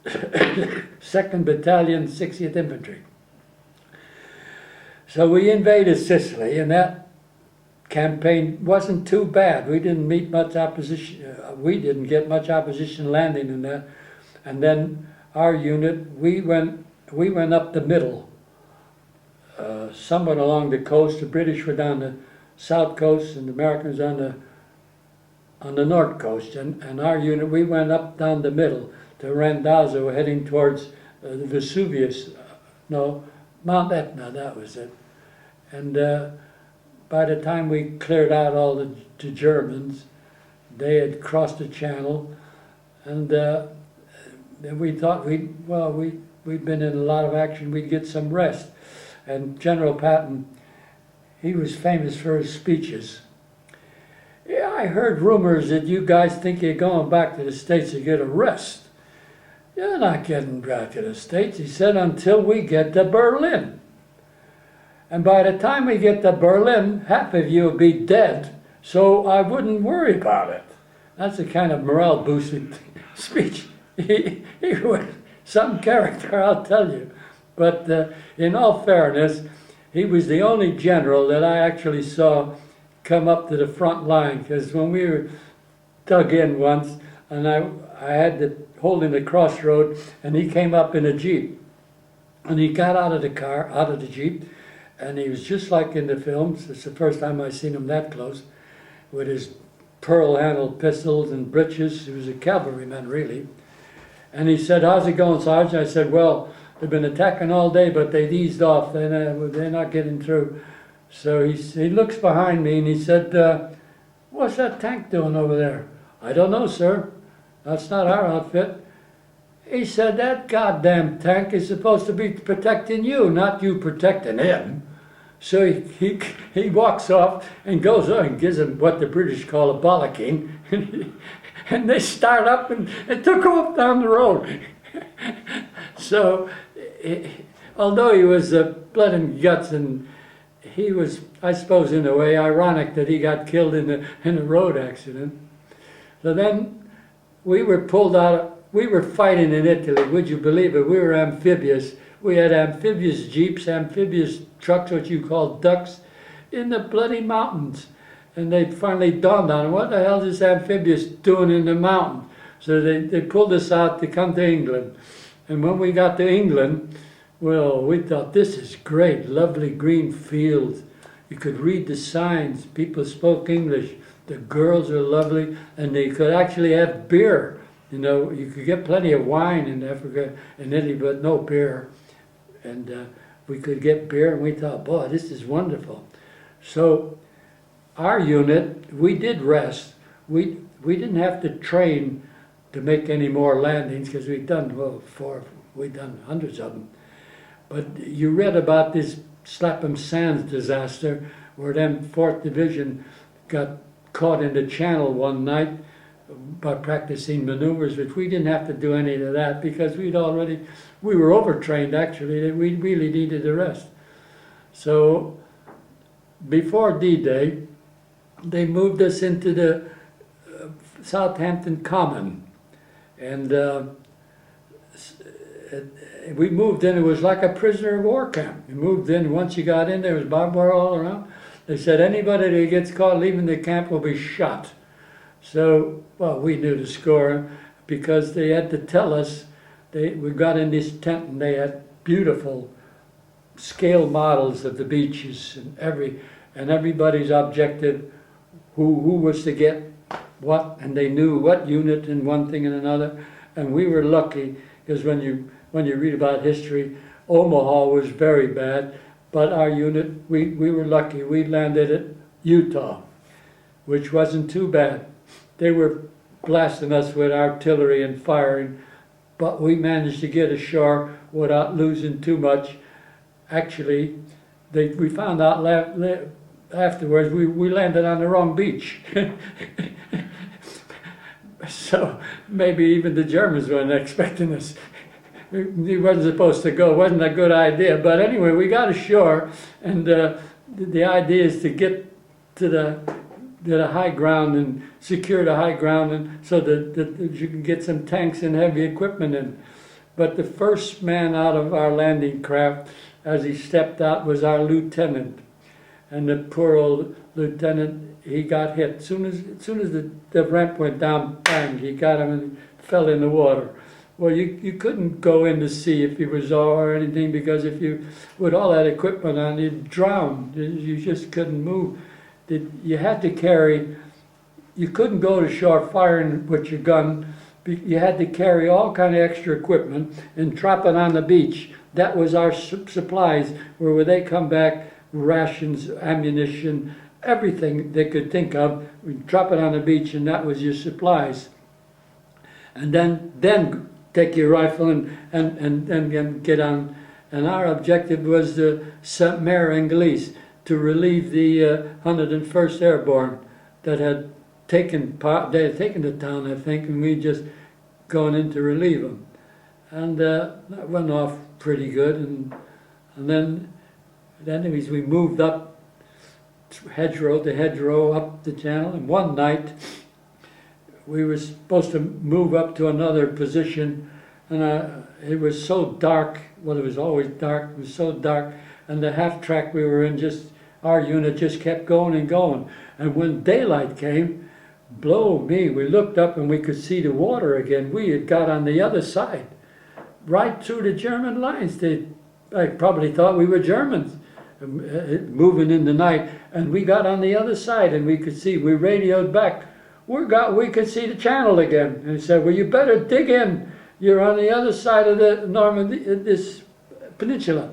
2nd Battalion, 60th Infantry. So we invaded Sicily, and that campaign wasn't too bad. We didn't meet much opposition. We didn't get much opposition landing in that. And then our unit, we went up the middle, somewhat along the coast. The British were down the south coast, and the Americans on the north coast. And our unit, we went up down the middle to Randazzo, heading towards the Vesuvius, Mount Etna, that was it. And by the time we cleared out all the Germans, they had crossed the channel, and we thought we'd been in a lot of action, we'd get some rest. And General Patton, he was famous for his speeches. Yeah, I heard rumors that you guys think you're going back to the States to get a rest. "You're not getting back to the States," he said, "until we get to Berlin. And by the time we get to Berlin, half of you will be dead, so I wouldn't worry about it." That's the kind of morale boosting speech. He was some character, I'll tell you. But in all fairness, he was the only general that I actually saw come up to the front line, because when we were dug in once, and I had to hold in the crossroad, and he came up in a Jeep. And he got out of the Jeep, and he was just like in the films. It's the first time I've seen him that close, with his pearl-handled pistols and breeches. He was a cavalryman, really. And he said, "How's it going, Sergeant?" I said, "Well, they've been attacking all day, but they've eased off. They're not getting through." So he looks behind me, and he said, "What's that tank doing over there?" "I don't know, sir. That's not our outfit." He said, "That goddamn tank is supposed to be protecting you, not you protecting him." So he walks off and goes on and gives him what the British call a bollocking. And they start up and took off down the road. So, although he was blood and guts, and he was, I suppose, in a way, ironic that he got killed in a road accident. So then we were pulled out. We were fighting in Italy. Would you believe it? We were amphibious. We had amphibious jeeps, amphibious trucks, what you call ducks, in the bloody mountains. And they finally dawned on them, what the hell is this amphibious doing in the mountain? So they pulled us out to come to England. And when we got to England, well, we thought, this is great, lovely green fields. You could read the signs. People spoke English. The girls are lovely, and they could actually have beer. You know, you could get plenty of wine in Africa and Italy, but no beer. And we could get beer, and we thought, boy, this is wonderful. So our unit, we did rest. We didn't have to train to make any more landings, because we'd done hundreds of them. But you read about this Clapham Sands disaster, where them 4th Division got caught in the channel one night by practicing maneuvers, which we didn't have to do any of that, because we were overtrained, actually. We really needed the rest. So before D-Day, they moved us into the Southampton Common. And we moved in, it was like a prisoner of war camp. We moved in, once you got in, there was barbed wire all around. They said anybody that gets caught leaving the camp will be shot. So, well, we knew the score, because they had to tell us. We got in this tent, and they had beautiful scale models of the beaches, and everybody's objective, who was to get what, and they knew what unit and one thing and another. And we were lucky, because when you read about history, Omaha was very bad, but our unit, we were lucky. We landed at Utah, which wasn't too bad. They were blasting us with artillery and firing, but we managed to get ashore without losing too much. Actually, we found out afterwards we landed on the wrong beach. So maybe even the Germans weren't expecting us. He wasn't supposed to go. It wasn't a good idea. But anyway, we got ashore, and the idea is to get to the high ground and secure the high ground, and so that you can get some tanks and heavy equipment in. But the first man out of our landing craft, as he stepped out, was our lieutenant. And the poor old lieutenant, he got hit. As soon as the ramp went down, bang, he got him and fell in the water. Well, you couldn't go in to see if he was or anything, because if you, with all that equipment on, you'd drown. You just couldn't move. You had to carry, you couldn't go to shore firing with your gun. You had to carry all kind of extra equipment and drop it on the beach. That was our supplies, where when they come back, rations, ammunition, everything they could think of, we'd drop it on the beach, and that was your supplies. And then take your rifle and get on. And our objective was the Saint-Mère Anglaise, to relieve the 101st Airborne that had taken the town, I think, and we just going in to relieve them. and that went off pretty good. And then anyways, we moved up hedgerow to hedgerow up the channel, and one night we were supposed to move up to another position, and it was so dark. Well, it was always dark. It was so dark, and the half track we were in, just our unit just kept going and going. And when daylight came, blow me, we looked up and we could see the water again. We had got on the other side, right through the German lines. I probably thought we were Germans moving in the night, and we got on the other side and we could see. We radioed back. We could see the channel again, and he said, "Well, you better dig in. You're on the other side of the Normandy, this peninsula."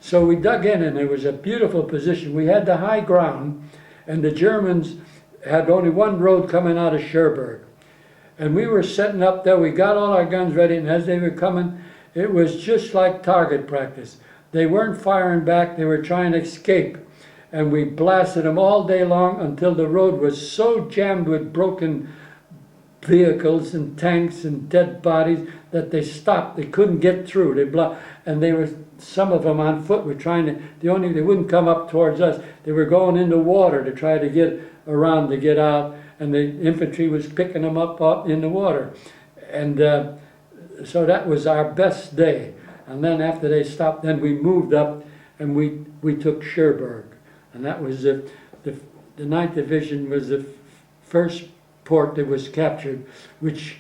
So we dug in, and it was a beautiful position. We had the high ground, and the Germans had only one road coming out of Cherbourg. And we were setting up there. We got all our guns ready, and as they were coming, it was just like target practice. They weren't firing back. They were trying to escape. And we blasted them all day long until the road was so jammed with broken vehicles and tanks and dead bodies that they stopped. They couldn't get through. And they were, some of them on foot were trying to, they wouldn't come up towards us. They were going into water to try to get around to get out, and the infantry was picking them up in the water. And so that was our best day. And then after they stopped, then we moved up and we took Cherbourg. And that was the 9th Division was the first port that was captured, which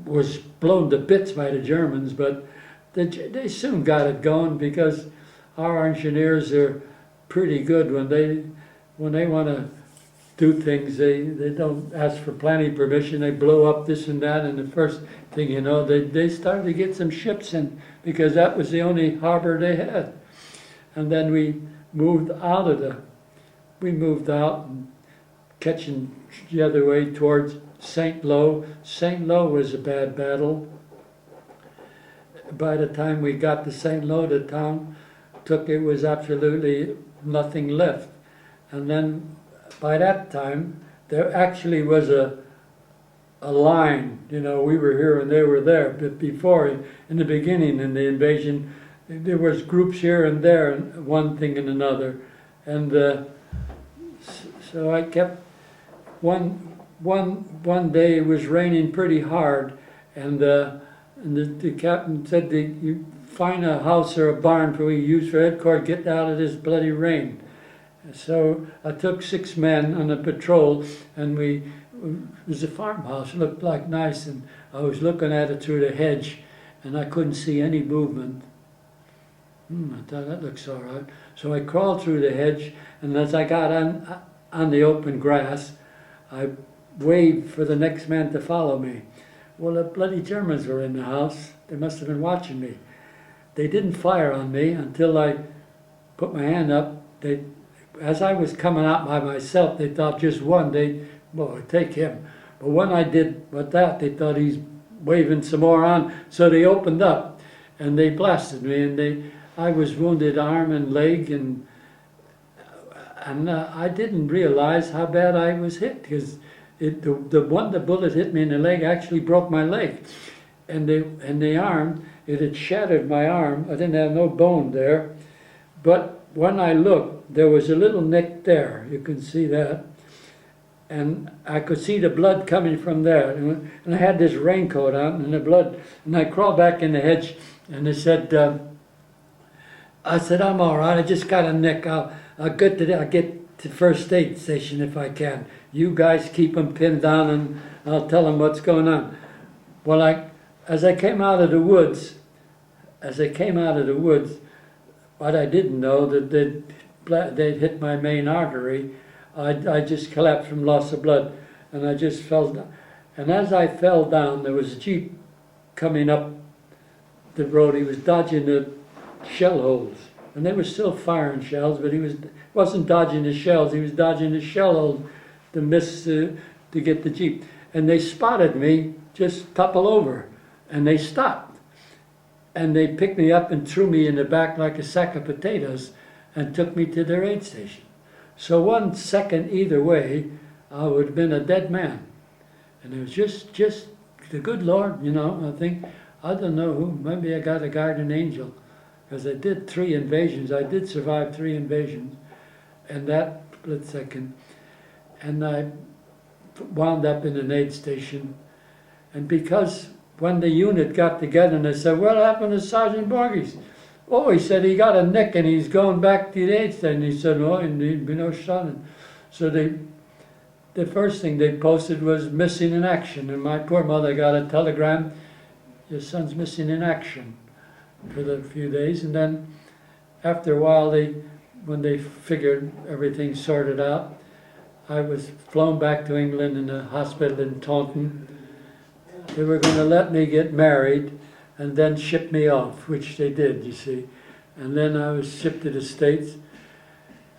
was blown to bits by the Germans, but they soon got it going, because our engineers are pretty good when they want to do things. They don't ask for planning permission. They blow up this and that, and the first thing you know, they started to get some ships in, because that was the only harbor they had. And then we moved out and catching the other way towards St. Lo. St. Lo was a bad battle. By the time we got to St. Lo, the town it was absolutely nothing left. And then by that time, there actually was a line. We were here and they were there. But before, in the beginning, in the invasion, there was groups here and there, and one thing and another. And so I kept, one day it was raining pretty hard, and the captain said, "You find a house or a barn for we use for headquarters, get out of this bloody rain." So I took 6 men on a patrol, and it was a farmhouse. It looked like nice, and I was looking at it through the hedge, and I couldn't see any movement. I thought, that looks all right. So I crawled through the hedge, and as I got on the open grass, I waved for the next man to follow me. Well, the bloody Germans were in the house. They must have been watching me. They didn't fire on me until I put my hand up. As I was coming out by myself, they thought just one, take him. But when I did that, they thought he's waving some more on. So they opened up and they blasted me, and I was wounded arm and leg, and I didn't realize how bad I was hit, because the bullet hit me in the leg actually broke my leg, and the arm, it had shattered my arm. I didn't have no bone there, but when I looked, there was a little nick there. You can see that, and I could see the blood coming from there. And I had this raincoat on, and the blood. And I crawled back in the hedge, and they said, I said, "I'm all right. I just got a nick. I'll get to first aid station if I can. You guys keep them pinned down, and I'll tell them what's going on." Well, as I came out of the woods, what I didn't know, that they'd hit my main artery. I just collapsed from loss of blood, and I just fell down. And as I fell down, there was a Jeep coming up the road. He was dodging the shell holes, and they were still firing shells, but he wasn't dodging the shells. He was dodging the shell holes to miss to get the Jeep. And they spotted me just topple over, and they stopped. And they picked me up and threw me in the back like a sack of potatoes and took me to their aid station. So 1 second either way, I would have been a dead man. And it was just the good Lord, I think. I don't know who, maybe I got a guardian angel, because I did 3 invasions. I did survive 3 invasions in that split second. And I wound up in an aid station. And because when the unit got together and they said, what happened to Sergeant Borges? Oh, he said he got a nick and he's going back to the aid station. He said, oh, indeed, no shot. So the first thing they posted was missing in action. And my poor mother got a telegram, your son's missing in action, for a few days. And then after a while, when they figured everything sorted out, I was flown back to England in a hospital in Taunton. They were going to let me get married and then ship me off, which they did, you see. And then I was shipped to the States,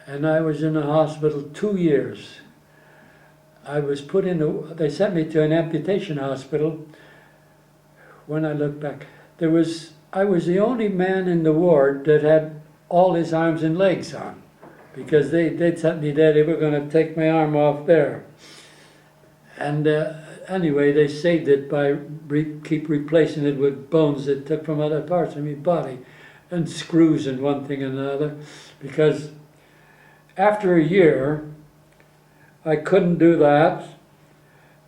and I was in the hospital 2 years. I was put in, they sent me to an amputation hospital. When I look back, I was the only man in the ward that had all his arms and legs on, because they'd sent me there, they were going to take my arm off there. And anyway, they saved it by keep replacing it with bones that took from other parts of my body, and screws and one thing and another, because after a year, I couldn't do that,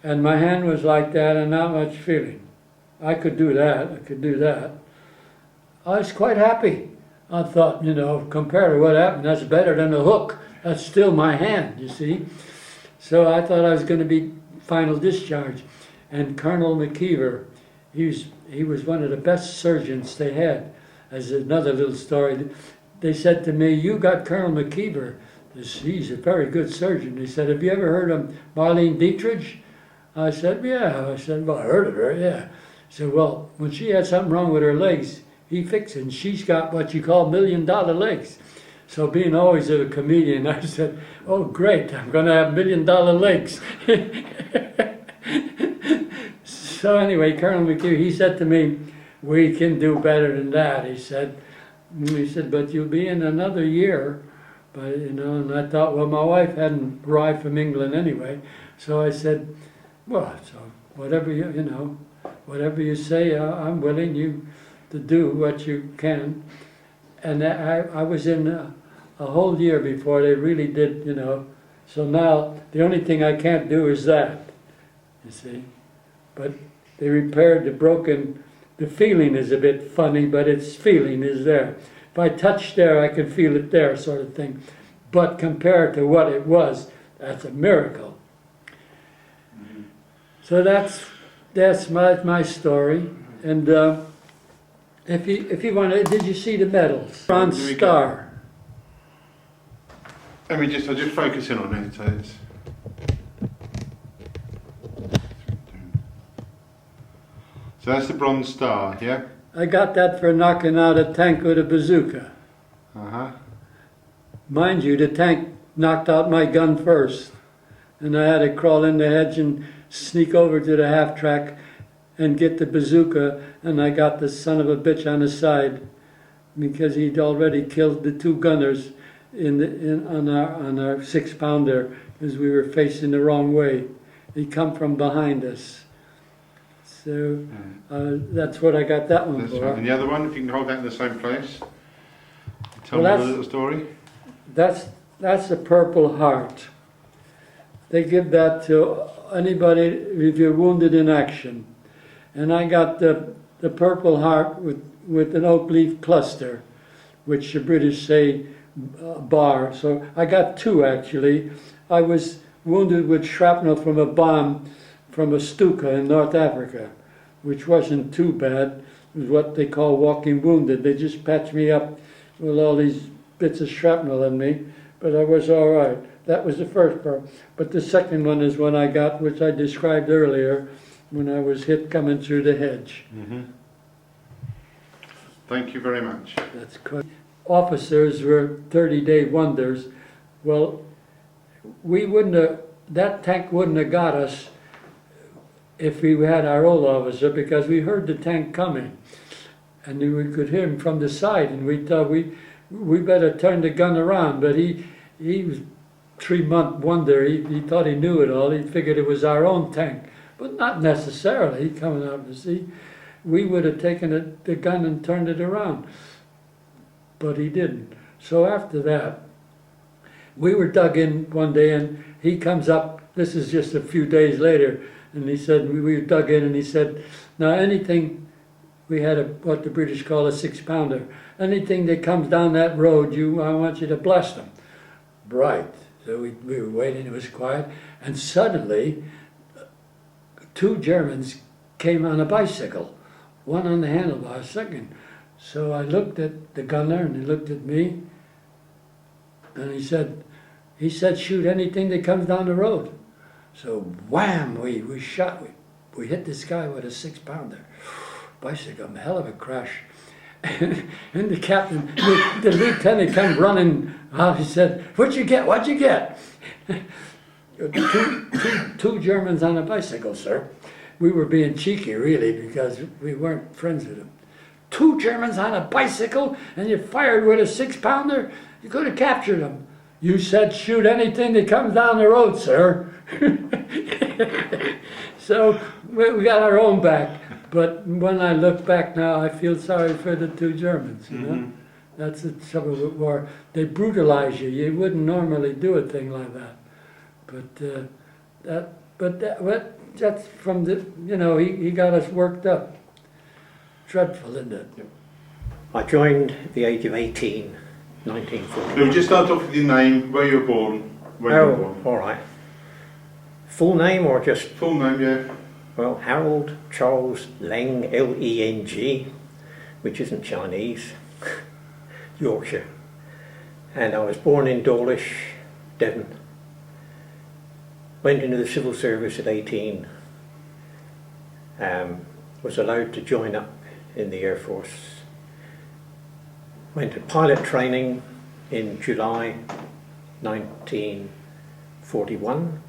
and my hand was like that and not much feeling. I could do that. I was quite happy. I thought, you know, compared to what happened, that's better than a hook. That's still my hand, you see. So I thought I was going to be final discharge. And Colonel McKeever, he was one of the best surgeons they had. As another little story, they said to me, you got Colonel McKeever. He's a very good surgeon. They said, have you ever heard of Marlene Dietrich? I said, yeah. I said, well, I heard of her, yeah. He said, well, when she had something wrong with her legs, he fixed it, and she's got what you call $1 million legs. So being always a comedian, I said, oh, great, I'm going to have $1 million legs. So anyway, Colonel McHugh, he said to me, we can do better than that, he said, but you'll be in another year. But, you know, and I thought, well, my wife hadn't arrived from England anyway. So I said, well, so whatever whatever you say, I'm willing to do what you can. And I was in a whole year before they really did, you know. So now the only thing I can't do is that, you see. But they repaired the feeling is a bit funny, but its feeling is there. If I touch there, I can feel it there, sort of thing. But compared to what it was, that's a miracle. Mm-hmm. So that's my story. And if you want to, did you see the medals? Bronze Star. I'll just focus in on it. So that's the Bronze Star, yeah? I got that for knocking out a tank with a bazooka. Uh-huh. Mind you, the tank knocked out my gun first. And I had to crawl in the hedge and sneak over to the half-track and get the bazooka, and I got the son of a bitch on the side because he'd already killed the 2 gunners on our 6-pounder because we were facing the wrong way. He come from behind us. So that's what I got that one for. Right. And the other one, if you can hold that in the same place. Tell me a little story. That's the Purple Heart. They give that to anybody if you're wounded in action. And I got the Purple Heart with an oak leaf cluster, which the British say bar. So I got 2 actually. I was wounded with shrapnel from a bomb from a Stuka in North Africa, which wasn't too bad. It was what they call walking wounded. They just patched me up with all these bits of shrapnel in me, but I was all right. That was the first part. But the second one is one I got, which I described earlier, when I was hit coming through the hedge. Mm-hmm. Thank you very much. That's quite. Officers were 30-day wonders. Well, that tank wouldn't have got us if we had our old officer, because we heard the tank coming. And we could hear him from the side, and we thought we better turn the gun around. But he was 3-month wonder. He thought he knew it all. He figured it was our own tank, but not necessarily coming out to sea. we would have taken the gun and turned it around. But he didn't. So after that, we were dug in one day, and he comes up, this is just a few days later, and he said, we were dug in, and he said, now anything, we had what the British call a 6-pounder, anything that comes down that road, I want you to blast them. Right. So we were waiting, it was quiet, and suddenly 2 Germans came on a bicycle, one on the handlebar, second. So I looked at the gunner, and he looked at me, and he said, shoot anything that comes down the road. So wham, we shot, we hit this guy with a 6-pounder. Bicycle, a hell of a crash. And the captain, the lieutenant come running out, he said, what'd you get, what'd you get? two Germans on a bicycle, sir. We were being cheeky, really, because we weren't friends with them. 2 Germans on a bicycle, and you fired with a 6-pounder? You could have captured them. You said shoot anything that comes down the road, sir. So we got our own back. But when I look back now, I feel sorry for the 2 Germans, you know? That's the trouble with war. They brutalize you. You wouldn't normally do a thing like that. But that's from the, you know, he got us worked up. Dreadful, isn't it? I joined at the age of 18, 1940. So we just start off with your name, where you were born, when you were born. All right. Full name or just? Full name, yeah. Well, Harold Charles Leng, L-E-N-G, which isn't Chinese, Yorkshire. And I was born in Dawlish, Devon. Went into the civil service at 18. Was allowed to join up in the Air Force. Went to pilot training in July 1941.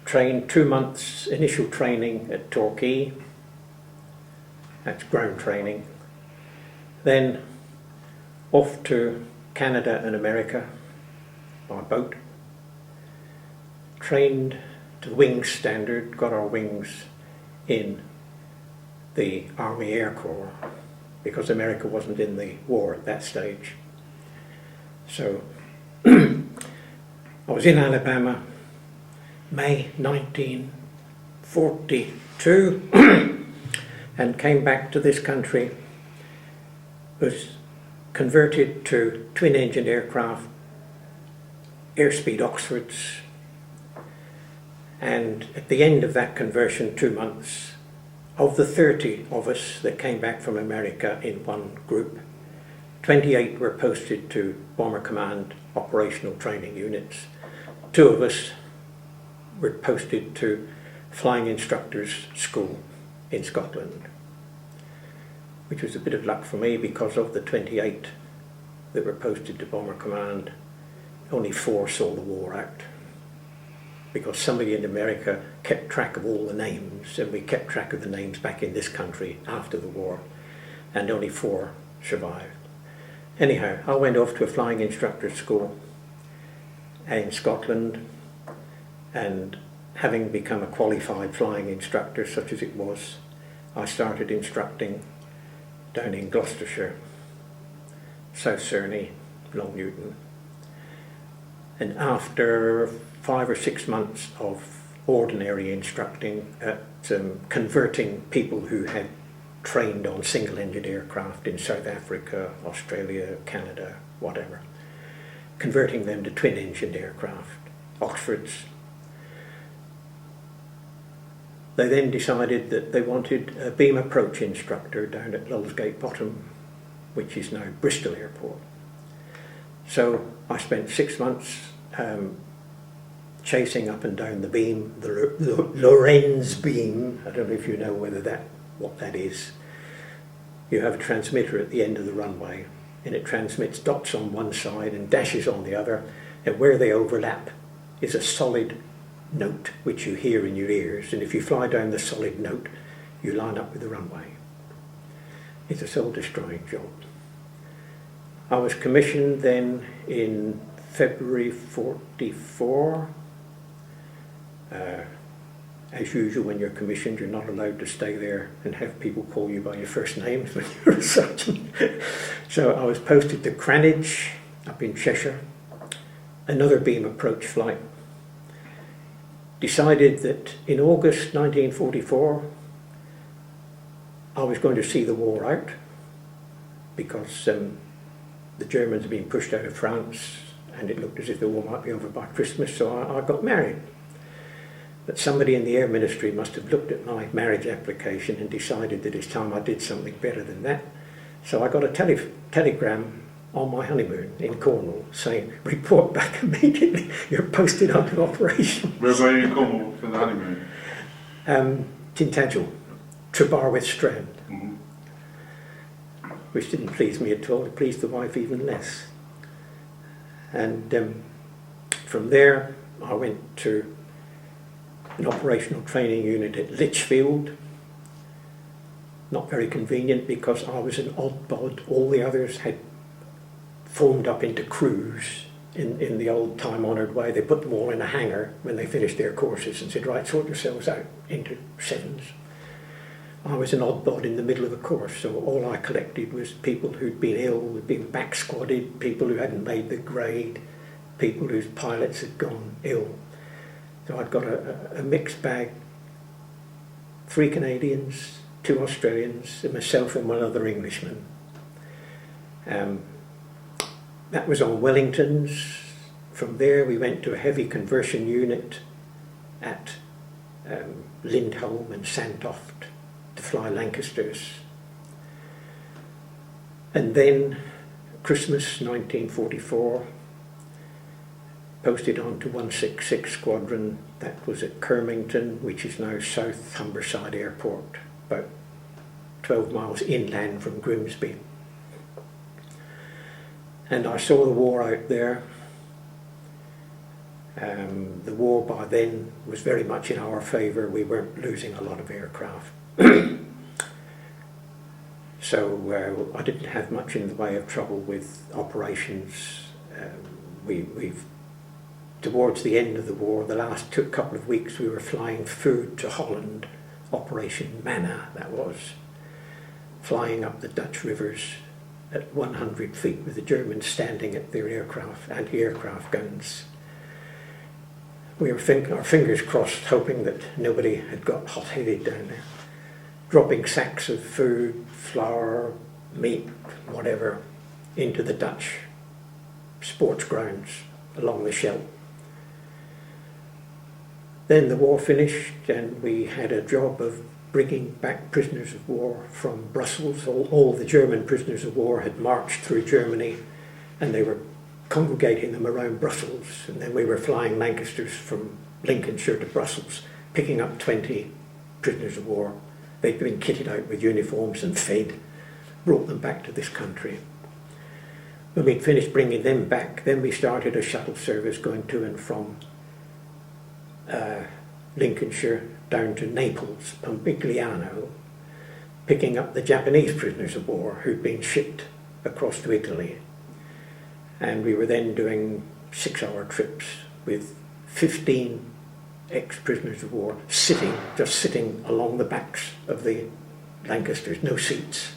Trained 2 months initial training at Torquay. That's ground training. Then off to Canada and America by boat. Trained to wing standard, got our wings in the Army Air Corps because America wasn't in the war at that stage. So I was in Alabama, May 1942 and came back to this country, was converted to twin-engine aircraft, airspeed Oxfords, and at the end of that conversion, 2 months, of the 30 of us that came back from America in one group, 28 were posted to Bomber Command operational training units. 2 of us were posted to Flying Instructors School in Scotland, which was a bit of luck for me because of the 28 that were posted to Bomber Command, only 4 saw the war out. Because somebody in America kept track of all the names, and we kept track of the names back in this country after the war, and only 4 survived. Anyhow, I went off to a flying instructor school in Scotland, and having become a qualified flying instructor, such as it was, I started instructing down in Gloucestershire, South Cerney, Long Newton. And after 5 or 6 months of ordinary instructing at converting people who had trained on single-engine aircraft in South Africa, Australia, Canada, whatever, converting them to twin-engine aircraft, Oxfords. They then decided that they wanted a beam approach instructor down at Lulsgate Bottom, which is now Bristol Airport. So I spent 6 months chasing up and down the beam, the Lorenz beam. I don't know if you know what that is. You have a transmitter at the end of the runway, and it transmits dots on one side and dashes on the other, and where they overlap is a solid note which you hear in your ears, and if you fly down the solid note, you line up with the runway. It's a soul-destroying job. I was commissioned then in February 44. as usual, when you're commissioned, you're not allowed to stay there and have people call you by your first names when you're a sergeant. So I was posted to Cranage, up in Cheshire, another beam approach flight. Decided that in August 1944, I was going to see the war out, because the Germans had been pushed out of France and it looked as if the war might be over by Christmas, so I got married. But somebody in the Air Ministry must have looked at my marriage application and decided that it's time I did something better than that. So I got a telegram on my honeymoon in Cornwall saying, report back immediately, you're posted onto operation. Where were you in Cornwall for the honeymoon? Tintagel, Trebarwith Strand. Mm-hmm. Which didn't please me at all, it pleased the wife even less. And from there I went to an operational training unit at Lichfield. Not very convenient because I was an odd bod. All the others had formed up into crews in the old time-honoured way. They put them all in a hangar when they finished their courses and said, right, sort yourselves out into sevens. I was an odd bod in the middle of a course, so all I collected was people who'd been ill, who'd been back-squadded, people who hadn't made the grade, people whose pilots had gone ill. So I'd got a mixed bag, 3 Canadians, 2 Australians, and myself and 1 other Englishman. That was on Wellingtons. From there we went to a heavy conversion unit at Lindholm and Sandtoft to fly Lancasters. And then Christmas 1944, posted on to 166 Squadron. That was at Kermington, which is now South Humberside Airport, about 12 miles inland from Grimsby. And I saw the war out there. The war by then was very much in our favour. We weren't losing a lot of aircraft. So I didn't have much in the way of trouble with operations. We've towards the end of the war, the last couple of weeks, we were flying food to Holland, Operation Manna, that was, flying up the Dutch rivers at 100 feet with the Germans standing at their aircraft, anti-aircraft guns. We were our fingers crossed, hoping that nobody had got hot-headed down there, dropping sacks of food, flour, meat, whatever, into the Dutch sports grounds along the Scheldt. Then the war finished and we had a job of bringing back prisoners of war from Brussels. All the German prisoners of war had marched through Germany and they were congregating them around Brussels, and then we were flying Lancasters from Lincolnshire to Brussels, picking up 20 prisoners of war. They'd been kitted out with uniforms and fed, brought them back to this country. When we'd finished bringing them back, then we started a shuttle service going to and from Lincolnshire down to Naples, Pompigliano, picking up the Japanese prisoners of war who'd been shipped across to Italy. And we were then doing 6-hour trips with 15 ex-prisoners of war just sitting along the backs of the Lancasters, no seats,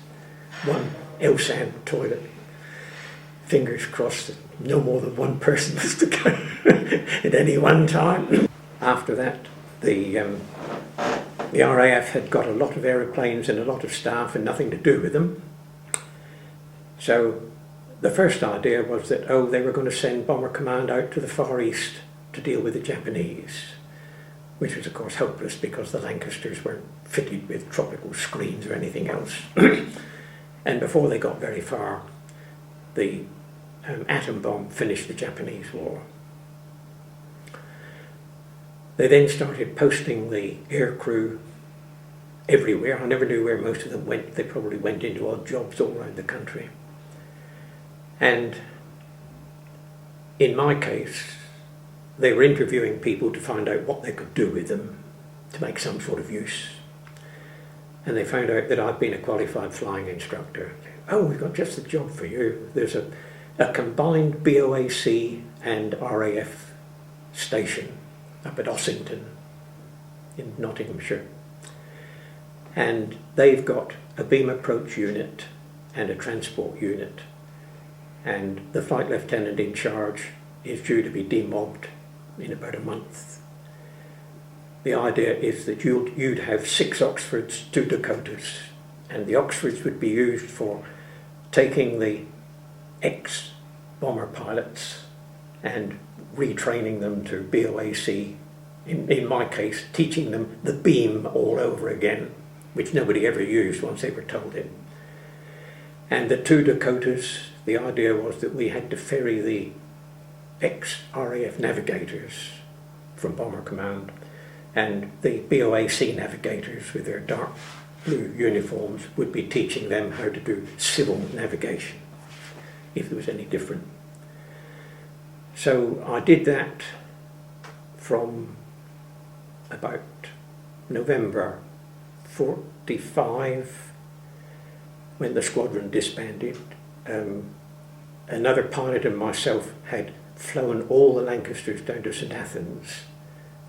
one Elsan toilet. Fingers crossed that no more than one person was to go at any one time. After that, the RAF had got a lot of aeroplanes and a lot of staff and nothing to do with them. So the first idea was that, they were going to send Bomber Command out to the Far East to deal with the Japanese, which was of course hopeless because the Lancasters weren't fitted with tropical screens or anything else. And before they got very far, the atom bomb finished the Japanese war. They then started posting the air crew everywhere. I never knew where most of them went. They probably went into odd jobs all around the country. And in my case, they were interviewing people to find out what they could do with them to make some sort of use. And they found out that I'd been a qualified flying instructor. Oh, we've got just the job for you. There's a combined BOAC and RAF station up at Ossington, in Nottinghamshire. And they've got a beam approach unit and a transport unit. And the flight lieutenant in charge is due to be demobbed in about a month. The idea is that you'd have 6 Oxfords, 2 Dakotas, and the Oxfords would be used for taking the ex-bomber pilots and retraining them to BOAC, in my case, teaching them the beam all over again, which nobody ever used once they were told it. And the 2 Dakotas, the idea was that we had to ferry the ex-RAF navigators from Bomber Command, and the BOAC navigators with their dark blue uniforms would be teaching them how to do civil navigation, if there was any different. So I did that from about November 45, when the squadron disbanded. Another pilot and myself had flown all the Lancasters down to St Athens.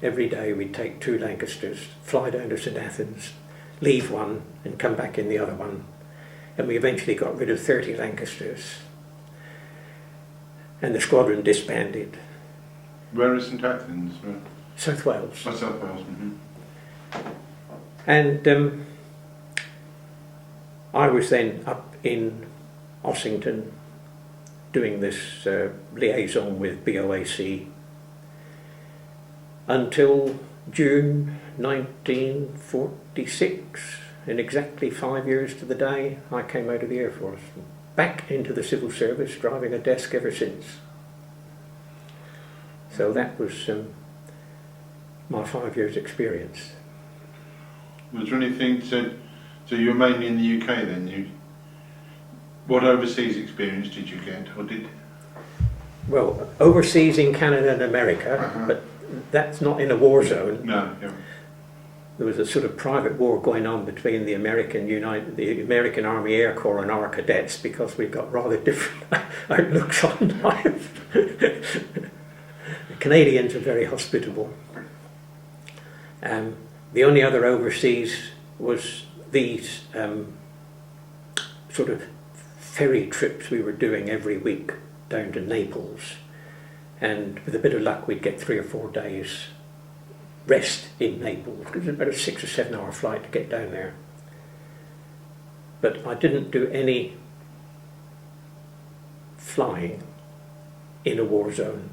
Every day we'd take 2 Lancasters, fly down to St Athens, leave one and come back in the other one. And we eventually got rid of 30 Lancasters. And the squadron disbanded. Where is St Athens? South Wales. Oh, South Wales. And I was then up in Ossington doing this liaison with BOAC until June 1946. In exactly 5 years to the day, I came out of the Air Force. Back into the civil service, driving a desk ever since. So that was my 5 years experience. Was there anything, so you were mainly in the UK then? What overseas experience did you get, or did? Well, overseas in Canada and America, but that's not in a war zone. No, yeah. There was a sort of private war going on between the American Army Air Corps and our cadets, because we've got rather different outlooks on life. The Canadians are very hospitable. The only other overseas was these sort of ferry trips we were doing every week down to Naples, and with a bit of luck we'd get 3 or 4 days rest in Naples, because it was about a 6 or 7 hour flight to get down there. But I didn't do any flying in a war zone.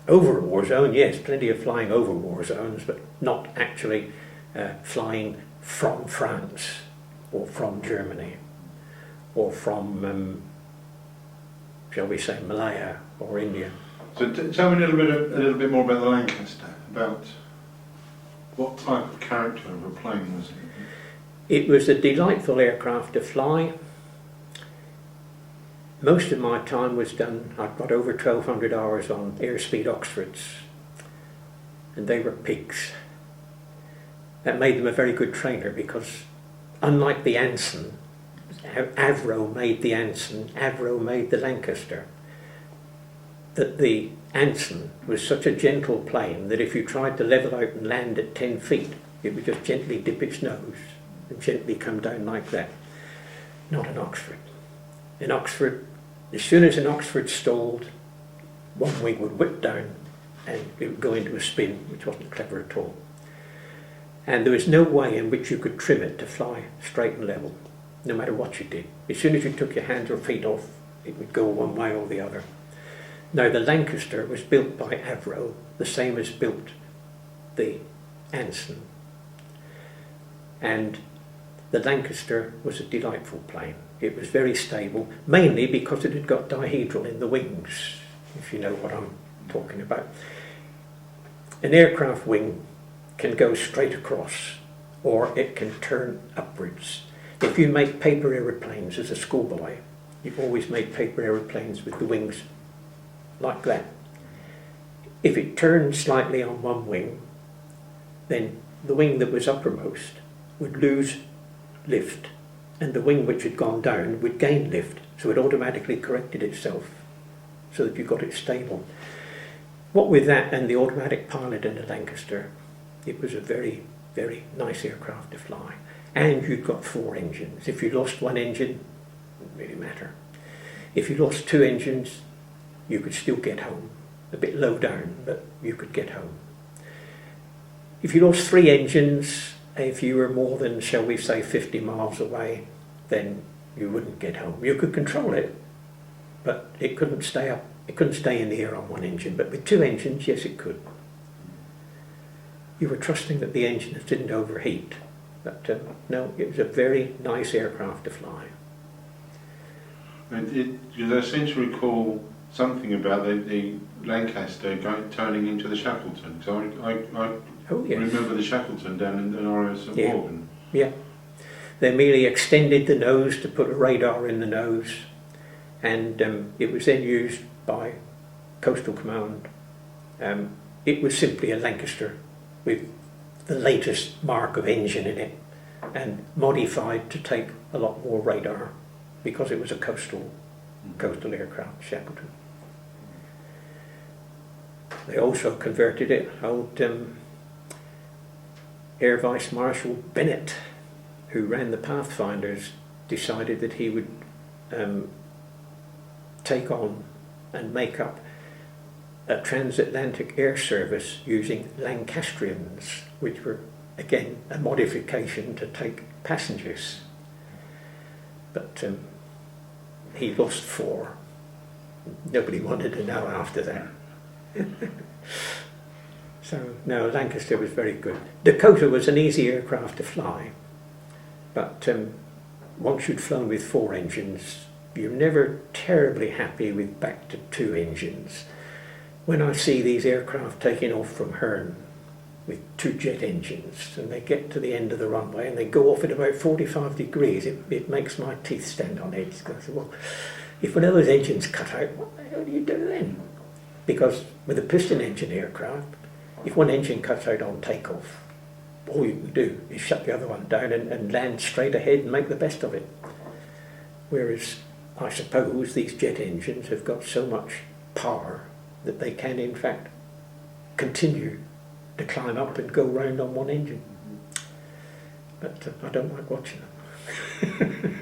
Over a war zone, yes, plenty of flying over war zones, but not actually flying from France or from Germany or from, shall we say, Malaya or India. So tell me a little bit more about the Lancaster, about what type of character of a plane was it? It was a delightful aircraft to fly. Most of my time was done, I've got over 1,200 hours on airspeed Oxfords, and they were pigs. That made them a very good trainer, because unlike the Anson, Avro made the Anson, Avro made the Lancaster, that the Anson was such a gentle plane that if you tried to level out and land at 10 feet, it would just gently dip its nose and gently come down like that. Not an Oxford. In Oxford, as soon as an Oxford stalled, one wing would whip down and it would go into a spin, which wasn't clever at all. And there was no way in which you could trim it to fly straight and level, no matter what you did. As soon as you took your hands or feet off, it would go one way or the other. Now, the Lancaster was built by Avro, the same as built the Anson. And the Lancaster was a delightful plane. It was very stable, mainly because it had got dihedral in the wings, if you know what I'm talking about. An aircraft wing can go straight across, or it can turn upwards. If you make paper aeroplanes as a schoolboy, you've always made paper aeroplanes with the wings like that. If it turned slightly on one wing, then the wing that was uppermost would lose lift, and the wing which had gone down would gain lift, so it automatically corrected itself so that you got it stable. What with that and the automatic pilot in the Lancaster, it was a very very nice aircraft to fly. And you'd got 4 engines. If you lost one engine, didn't really matter. If you lost 2 engines, you could still get home. A bit low down, but you could get home. If you lost 3 engines, if you were more than, shall we say, 50 miles away, then you wouldn't get home. You could control it, but it couldn't stay up. It couldn't stay in the air on one engine. But with 2 engines, yes, it could. You were trusting that the engines didn't overheat. But no, it was a very nice aircraft to fly. I seem to recall something about the Lancaster turning into the Shackleton. So I Oh, yes. remember the Shackleton down in St Yeah. Morgan. Yeah. They merely extended the nose to put a radar in the nose, and it was then used by Coastal Command. It was simply a Lancaster with the latest mark of engine in it, and modified to take a lot more radar because it was a coastal aircraft, Shackleton. They also converted it. Old Air Vice Marshal Bennett, who ran the Pathfinders, decided that he would take on and make up a transatlantic air service using Lancastrians, which were again a modification to take passengers. But he lost 4. Nobody wanted to know after that. So no, Lancaster was very good. Dakota was an easy aircraft to fly, but once you'd flown with 4 engines, you're never terribly happy with back to 2 engines. When I see these aircraft taking off from Herne with 2 jet engines, and they get to the end of the runway and they go off at about 45 degrees, it makes my teeth stand on edge. Because, well, if one of those engines cut out, what the hell do you do then? Because with a piston engine aircraft, if one engine cuts out on takeoff, all you can do is shut the other one down and land straight ahead and make the best of it. Whereas I suppose these jet engines have got so much power that they can in fact continue to climb up and go round on one engine. But I don't like watching them.